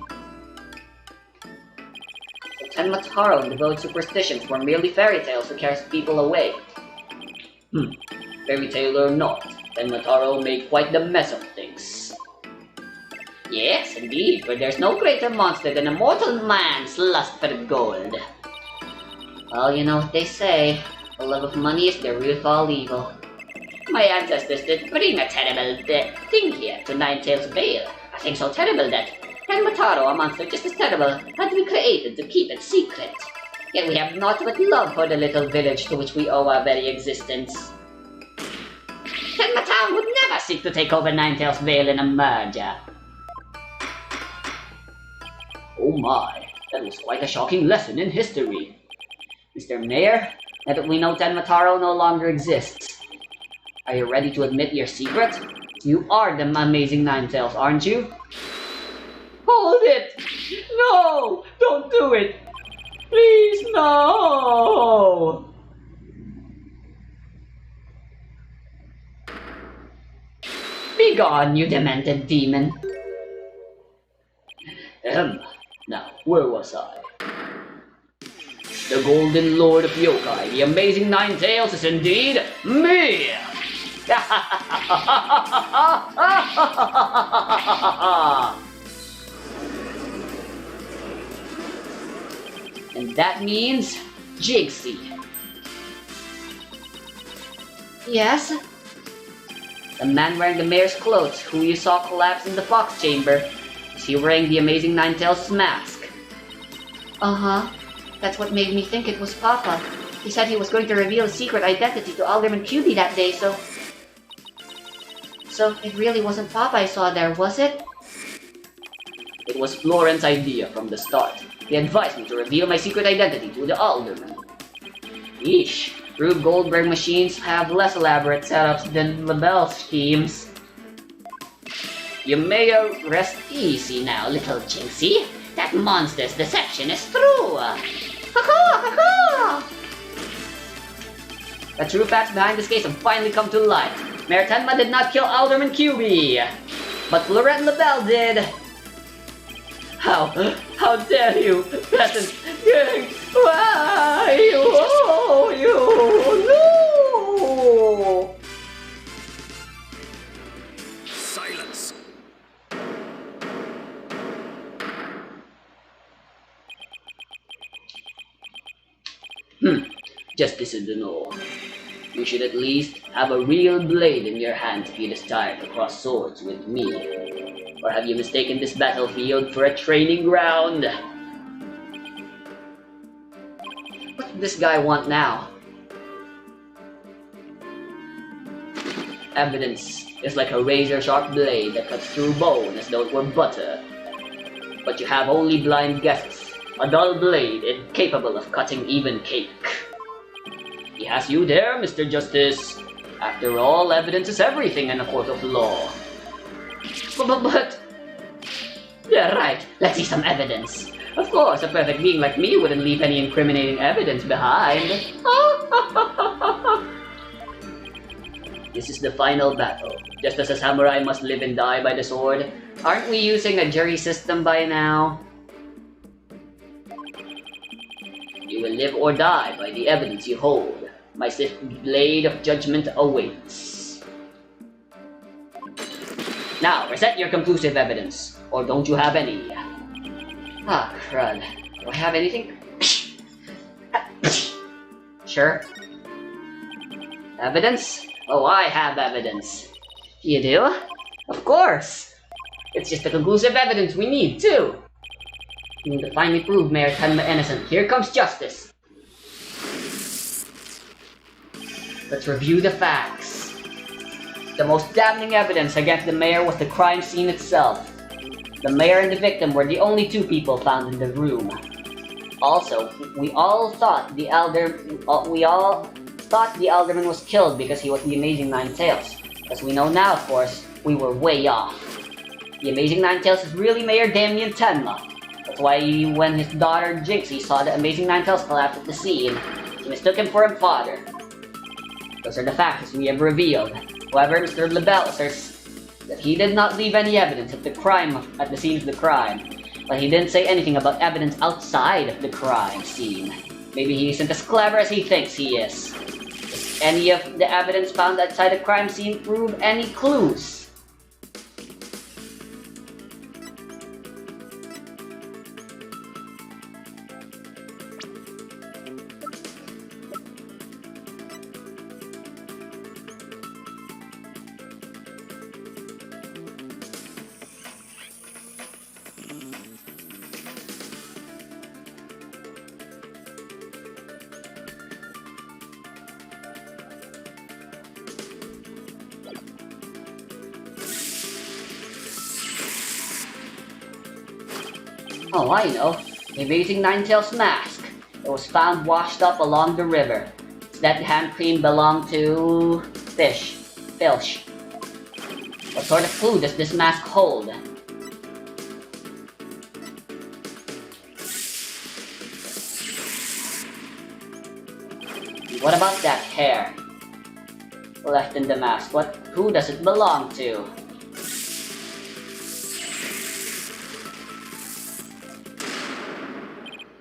The Tenmataro devoted superstitions were merely fairy tales to carry people away. Fairy tale or not, Tenmataro made quite the mess of things. Yes, indeed, for there's no greater monster than a mortal man's lust for gold. Well, you know what they say, the love of money is the root of all evil. My ancestors did bring a terrible thing here to Ninetales Vale, a thing so terrible that Tenmataro, a monster just as terrible, had to be created to keep it secret. Yet we have naught but love for the little village to which we owe our very existence. Tenmatown would never seek to take over Ninetales Vale in a merger. Oh my, that was quite a shocking lesson in history. Mr. Mayor, now that we know Tenmataro no longer exists, are you ready to admit your secret? You are the amazing Ninetales, aren't you? Hold it! No! Don't do it! Please, no! Be gone, you demented demon. Now, where was I? The Golden Lord of Yokai, the amazing Ninetales is indeed me! And that means Jigsy. Yes? The man wearing the mayor's clothes who you saw collapse in the fox chamber. Is he wearing the amazing Ninetales mask? Uh-huh. That's what made me think it was Papa. He said he was going to reveal his secret identity to Alderman QB that day, so it really wasn't Papa I saw there, was it? It was Florent's idea from the start. He advised me to reveal my secret identity to the Alderman. Yeesh, Rube Goldberg machines have less elaborate setups than LaBelle's schemes. You may rest easy now, little Jinxie. That monster's deception is true. Ha-ha! The true facts behind this case have finally come to light. Mayor Tenma did not kill Alderman QB, but Florette LaBelle did. How dare you, peasant gang? Why you, no! Silence. Justice in the know. You should at least have a real blade in your hand if you desire to cross swords with me. Or have you mistaken this battlefield for a training ground? What does this guy want now? Evidence is like a razor-sharp blade that cuts through bone as though it were butter. But you have only blind guesses, a dull blade incapable of cutting even cake. He has you there, Mr. Justice. After all, evidence is everything in a court of law. But... Yeah, right. Let's see some evidence. Of course, a perfect being like me wouldn't leave any incriminating evidence behind. This is the final battle. Just as a samurai must live and die by the sword, aren't we using a jury system by now? You will live or die by the evidence you hold. My swift blade of judgment awaits. Now, present your conclusive evidence. Or don't you have any? Ah, crud. Do I have anything? Sure. Evidence? Oh, I have evidence. You do? Of course. It's just the conclusive evidence we need, too. We need to finally prove Mayor Tenma innocent. Here comes justice. Let's review the facts. The most damning evidence against the mayor was the crime scene itself. The mayor and the victim were the only two people found in the room. Also, we all thought the alderman was killed because he was the Amazing Nine-Tails. As we know now, of course, we were way off. The Amazing Nine-Tails is really Mayor Damien Tenma. That's why when his daughter Jinxie saw the Amazing Nine-Tails collapse at the scene, she mistook him for her father. Those are the facts we have revealed. However, Mr. LaBelle asserts that he did not leave any evidence of the crime at the scene of the crime, but he didn't say anything about evidence outside of the crime scene. Maybe he isn't as clever as he thinks he is. Does any of the evidence found outside the crime scene prove any clues? Oh, I know. The Amazing Nine-Tails mask. It was found washed up along the river. That hand cream belonged to... Fish. What sort of clue does this mask hold? What about that hair left in the mask? Who does it belong to?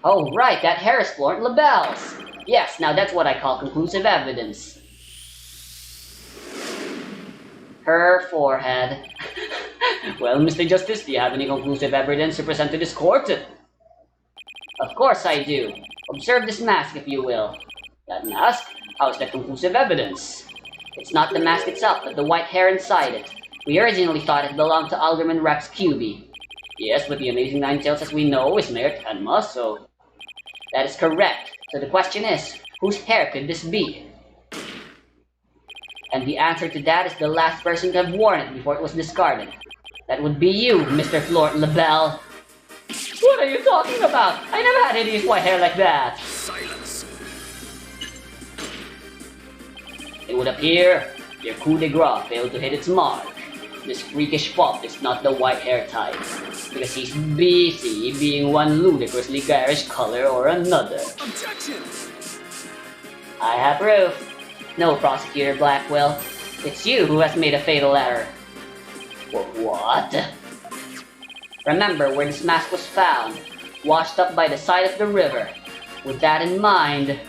Oh, right, that hair is Florent LaBelle's. Yes, now that's what I call conclusive evidence. Her forehead. Well, Mr. Justice, do you have any conclusive evidence to present to this court? Of course I do. Observe this mask, if you will. That mask? How is that conclusive evidence? It's not the mask itself, but the white hair inside it. We originally thought it belonged to Alderman Rex QB. Yes, but the Amazing Nine-Tails, as we know, is Mayor Tenma, so... That is correct. So the question is, whose hair could this be? And the answer to that is the last person to have worn it before it was discarded. That would be you, Mr. Florent LaBelle. What are you talking about? I never had hideous white hair like that. Silence. It would appear your coup de grace failed to hit its mark. This freakish fop is not the white hair type, because he's busy being one ludicrously garish color or another. Objection! I have proof. No, Prosecutor Blackwell. It's you who has made a fatal error. What? Remember where this mask was found, washed up by the side of the river. With that in mind,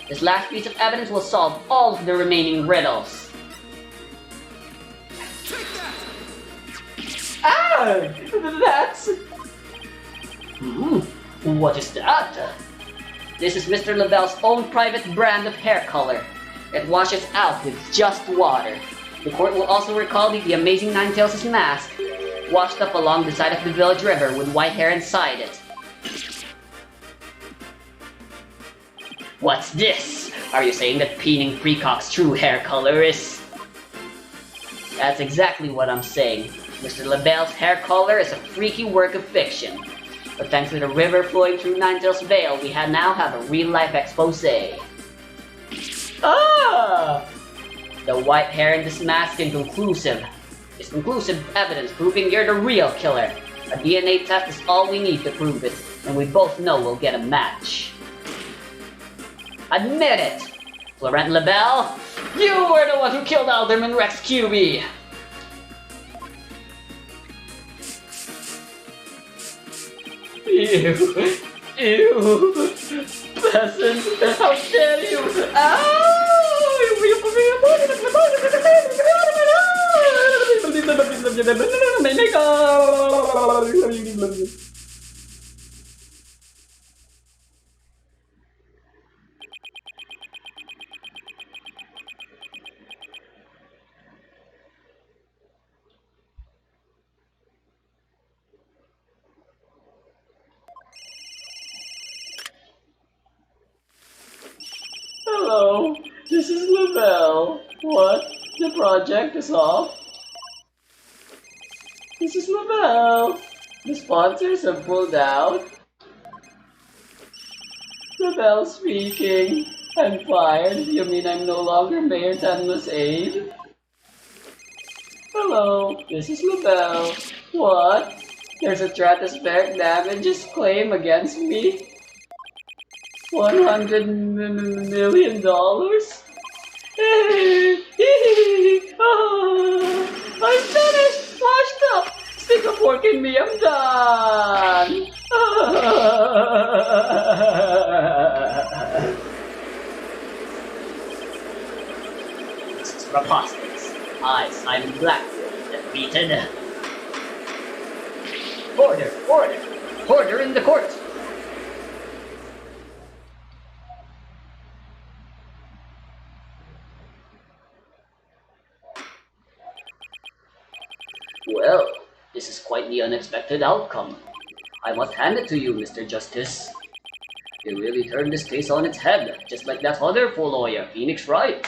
this last piece of evidence will solve all of the remaining riddles. Ah! That's... What is that? This is Mr. Labelle's own private brand of hair color. It washes out with just water. The court will also recall the Amazing Ninetales' mask, washed up along the side of the village river with white hair inside it. What's this? Are you saying that Peening Precock's true hair color is... That's exactly what I'm saying. Mr. Labelle's hair color is a freaky work of fiction. But thanks to the river flowing through Ninetales Vale, we now have a real-life expose. Ah! The white hair in this mask is conclusive evidence proving you're the real killer. A DNA test is all we need to prove it, and we both know we'll get a match. Admit it! Florent Labelle, You were the one who killed Alderman Rex QB! Ew! Peasant! How dare you! Hello, this is Lavelle. What? The project is off? This is Lavelle. The sponsors have pulled out. Lavelle speaking. I'm fired. You mean I'm no longer Mayor Tanma's aide? Hello, this is Lavelle. What? There's a stratospheric damages claim against me? $100 million? I'm finished! Washed up! Stick a fork in me, I'm done! this is preposterous. I, Simon Blackwood, defeated. Order! Order! Order in the court! Well, this is quite the unexpected outcome. I must hand it to you, Mr. Justice. You really turned this case on its head, just like that other fool lawyer, Phoenix Wright.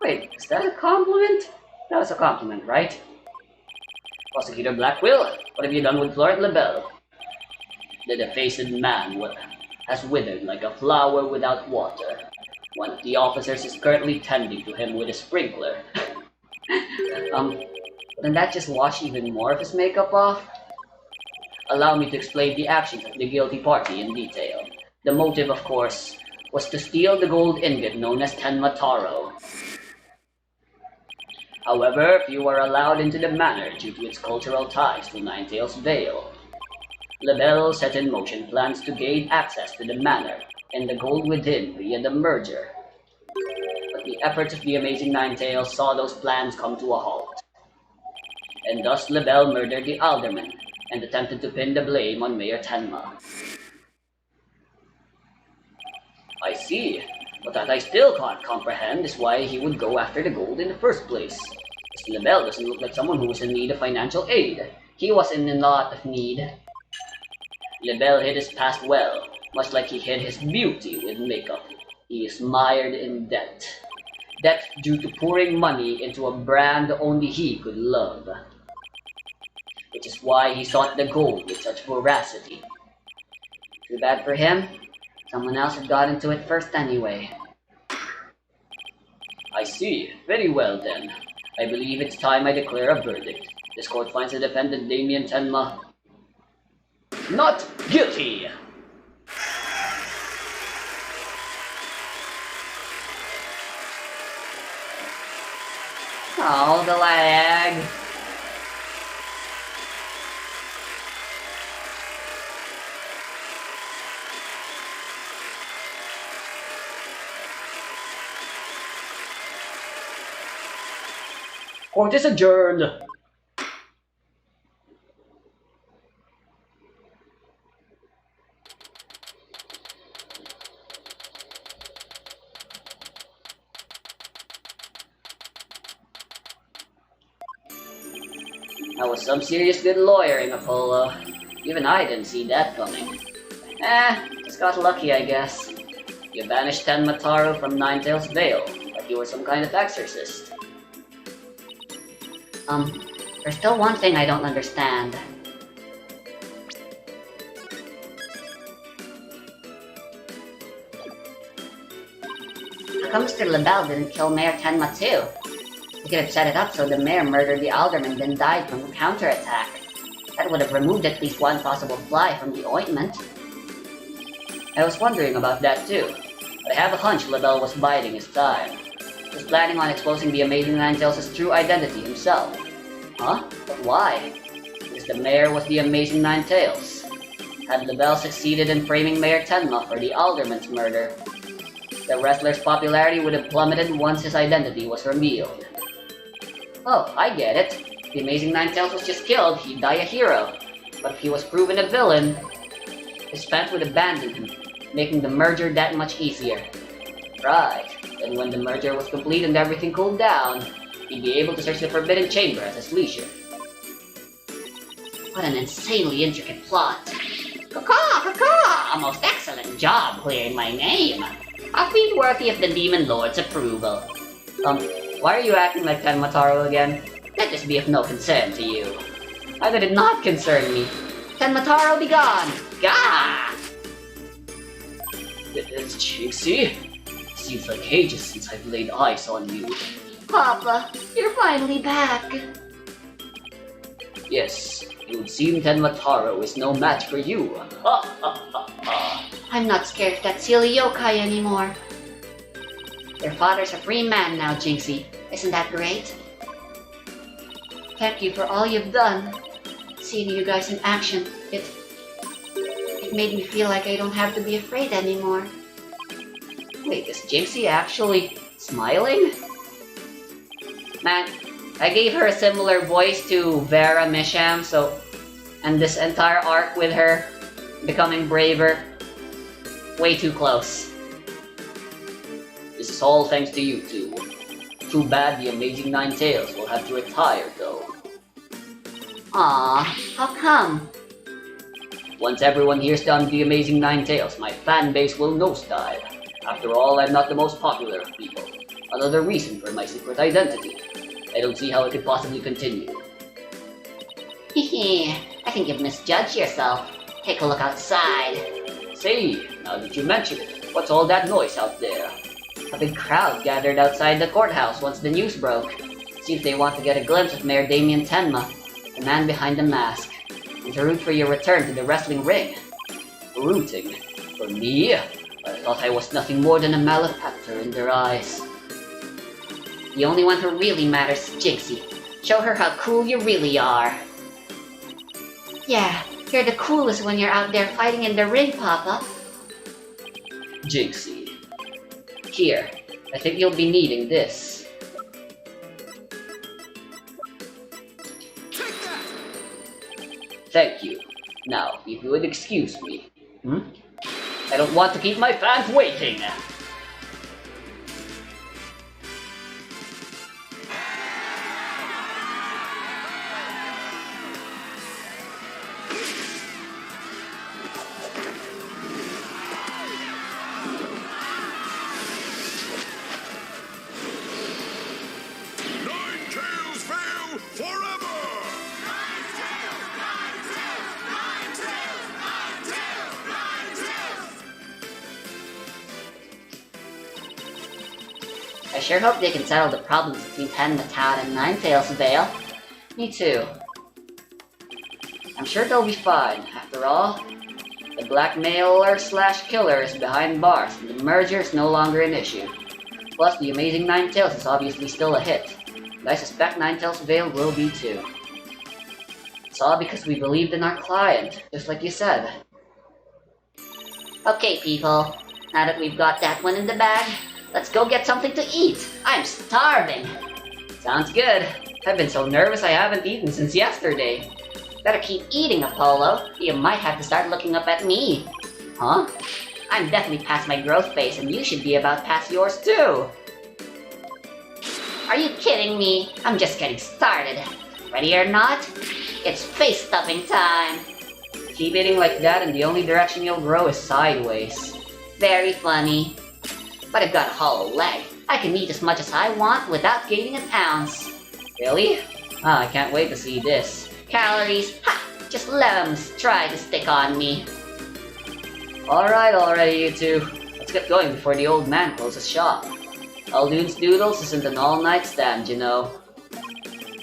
Wait, is that a compliment? That was a compliment, right? Prosecutor Blackwell, what have you done with Florent Labelle? The defaced man has withered like a flower without water. One of the officers is currently tending to him with a sprinkler. Wouldn't that just wash even more of his makeup off? Allow me to explain the actions of the guilty party in detail. The motive, of course, was to steal the gold ingot known as Tenma Taro. However, few were allowed into the manor due to its cultural ties to Ninetales Vale. Labelle set in motion plans to gain access to the manor and the gold within via the merger. But the efforts of the Amazing Ninetales saw those plans come to a halt. And thus Labelle murdered the alderman and attempted to pin the blame on Mayor Tenma. I see, but that I still can't comprehend is why he would go after the gold in the first place. Mr. Labelle doesn't look like someone who was in need of financial aid. He was in a lot of need. Labelle hid his past well, much like he hid his beauty with makeup. He is mired in debt. Debt due to pouring money into a brand only he could love. Which is why he sought the gold with such voracity. Too bad for him. Someone else had got into it first anyway. I see. Very well then. I believe it's time I declare a verdict. This court finds the defendant Damien Tenma not guilty. Oh, the lag. Court is adjourned. That was some serious good lawyering, Apollo. Even I didn't see that coming. Just got lucky, I guess. You banished Tenmataro from Ninetales Vale, like you were some kind of exorcist. There's still one thing I don't understand. How come Mr. LaBelle didn't kill Mayor Tenma too? He could have set it up so the mayor murdered the alderman then died from the counterattack. That would have removed at least one possible fly from the ointment. I was wondering about that too, but I have a hunch LaBelle was biding his time. He was planning on exposing the Amazing Ninetales' true identity himself. Huh? But why? Because the mayor was the Amazing Ninetales. Had LaBelle succeeded in framing Mayor Tenma for the alderman's murder, the wrestler's popularity would have plummeted once his identity was revealed. Oh, I get it. If the Amazing Ninetales was just killed, he'd die a hero. But if he was proven a villain, his fans would abandon him, making the merger that much easier. Right. Then when the merger was complete and everything cooled down, he'd be able to search the Forbidden Chamber at his leisure. What an insanely intricate plot. Caw-caw! A most excellent job clearing my name. A feat worthy of the Demon Lord's approval. Why are you acting like Tenmataro again? Let this be of no concern to you. How did it not concern me? Tenmataro, be gone! Gah! It's Jinxie. Seems like ages since I've laid eyes on you. Papa, you're finally back. Yes, it would seem Tenmataro is no match for you. Ha ha ha ha. I'm not scared of that silly yokai anymore. Your father's a free man now, Jinxie. Isn't that great? Thank you for all you've done. Seeing you guys in action, it made me feel like I don't have to be afraid anymore. Wait, is Jinxie actually smiling? Man, I gave her a similar voice to Vera Misham, and this entire arc with her becoming braver, way too close. This is all thanks to you two. Too bad the Amazing Ninetales will have to retire though. Aw, how come? Once everyone hears that I'm the Amazing Ninetales, my fan base will nosedive. After all, I'm not the most popular of people. Another reason for my secret identity. I don't see how it could possibly continue. Hehe, I think you've misjudged yourself. Take a look outside. Say, now that you mention it, what's all that noise out there? A big crowd gathered outside the courthouse once the news broke. Seems they want to get a glimpse of Mayor Damien Tenma, the man behind the mask, and to root for your return to the wrestling ring. Rooting? For me? I thought I was nothing more than a malefactor in their eyes. The only one who really matters is Jinxie. Show her how cool you really are. Yeah, you're the coolest when you're out there fighting in the ring, Papa. Jinxie. Here, I think you'll be needing this. Take that! Thank you. Now, if you would excuse me. I don't want to keep my fans waiting. Ninetales Vale forever! I sure hope they can settle the problems between Tenmataro and Ninetales Vale. Me too. I'm sure they'll be fine. After all, the blackmailer/killer is behind bars, and the merger is no longer an issue. Plus, the Amazing Ninetales is obviously still a hit. But I suspect Ninetales Vale will be too. It's all because we believed in our client, just like you said. Okay, people. Now that we've got that one in the bag, let's go get something to eat. I'm starving. Sounds good. I've been so nervous I haven't eaten since yesterday. Better keep eating, Apollo. You might have to start looking up at me. Huh? I'm definitely past my growth phase, and you should be about past yours too. Are you kidding me? I'm just getting started. Ready or not? It's face stuffing time. Keep eating like that and the only direction you'll grow is sideways. Very funny. But I've got a hollow leg. I can eat as much as I want without gaining an ounce. Really? Ah, I can't wait to see this. Calories? Ha! Just let them try to stick on me. Alright already, you two. Let's get going before the old man closes shop. Aldune's Doodles isn't an all-night stand, you know.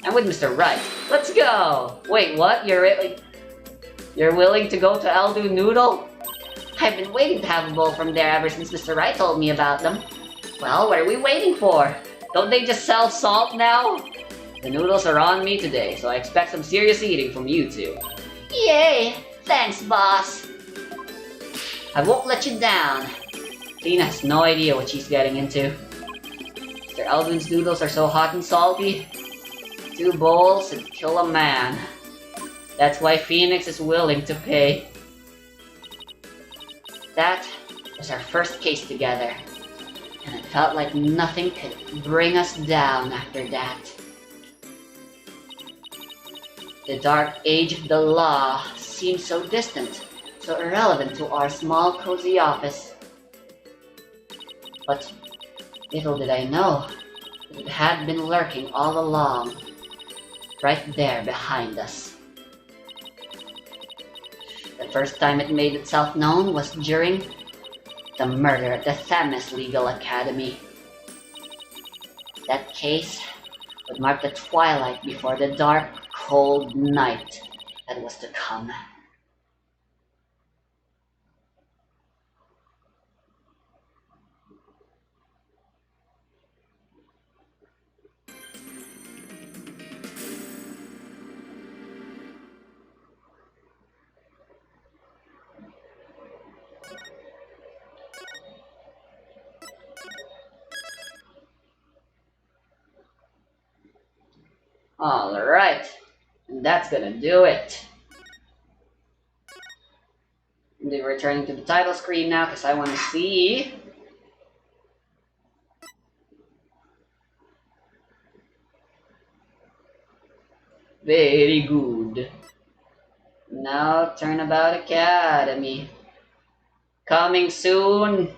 I'm with Mr. Wright. Let's go! Wait, what? You're willing to go to Aldune Noodle? I've been waiting to have a bowl from there ever since Mr. Wright told me about them. Well, what are we waiting for? Don't they just sell salt now? The noodles are on me today, so I expect some serious eating from you two. Yay! Thanks, boss. I won't let you down. Tina has no idea what she's getting into. Mr. Alvin's noodles are so hot and salty. 2 bowls would kill a man. That's why Phoenix is willing to pay. That was our first case together, and it felt like nothing could bring us down after that. The dark age of the law seemed so distant, so irrelevant to our small cozy office. But little did I know that it had been lurking all along, right there behind us. The first time it made itself known was during the murder at the Themis Legal Academy. That case would mark the twilight before the dark, cold night that was to come. Alright, and that's gonna do it. They're returning to the title screen now because I want to see. Very good. Now Turnabout Academy. Coming soon.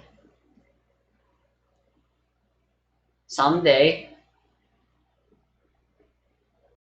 Someday.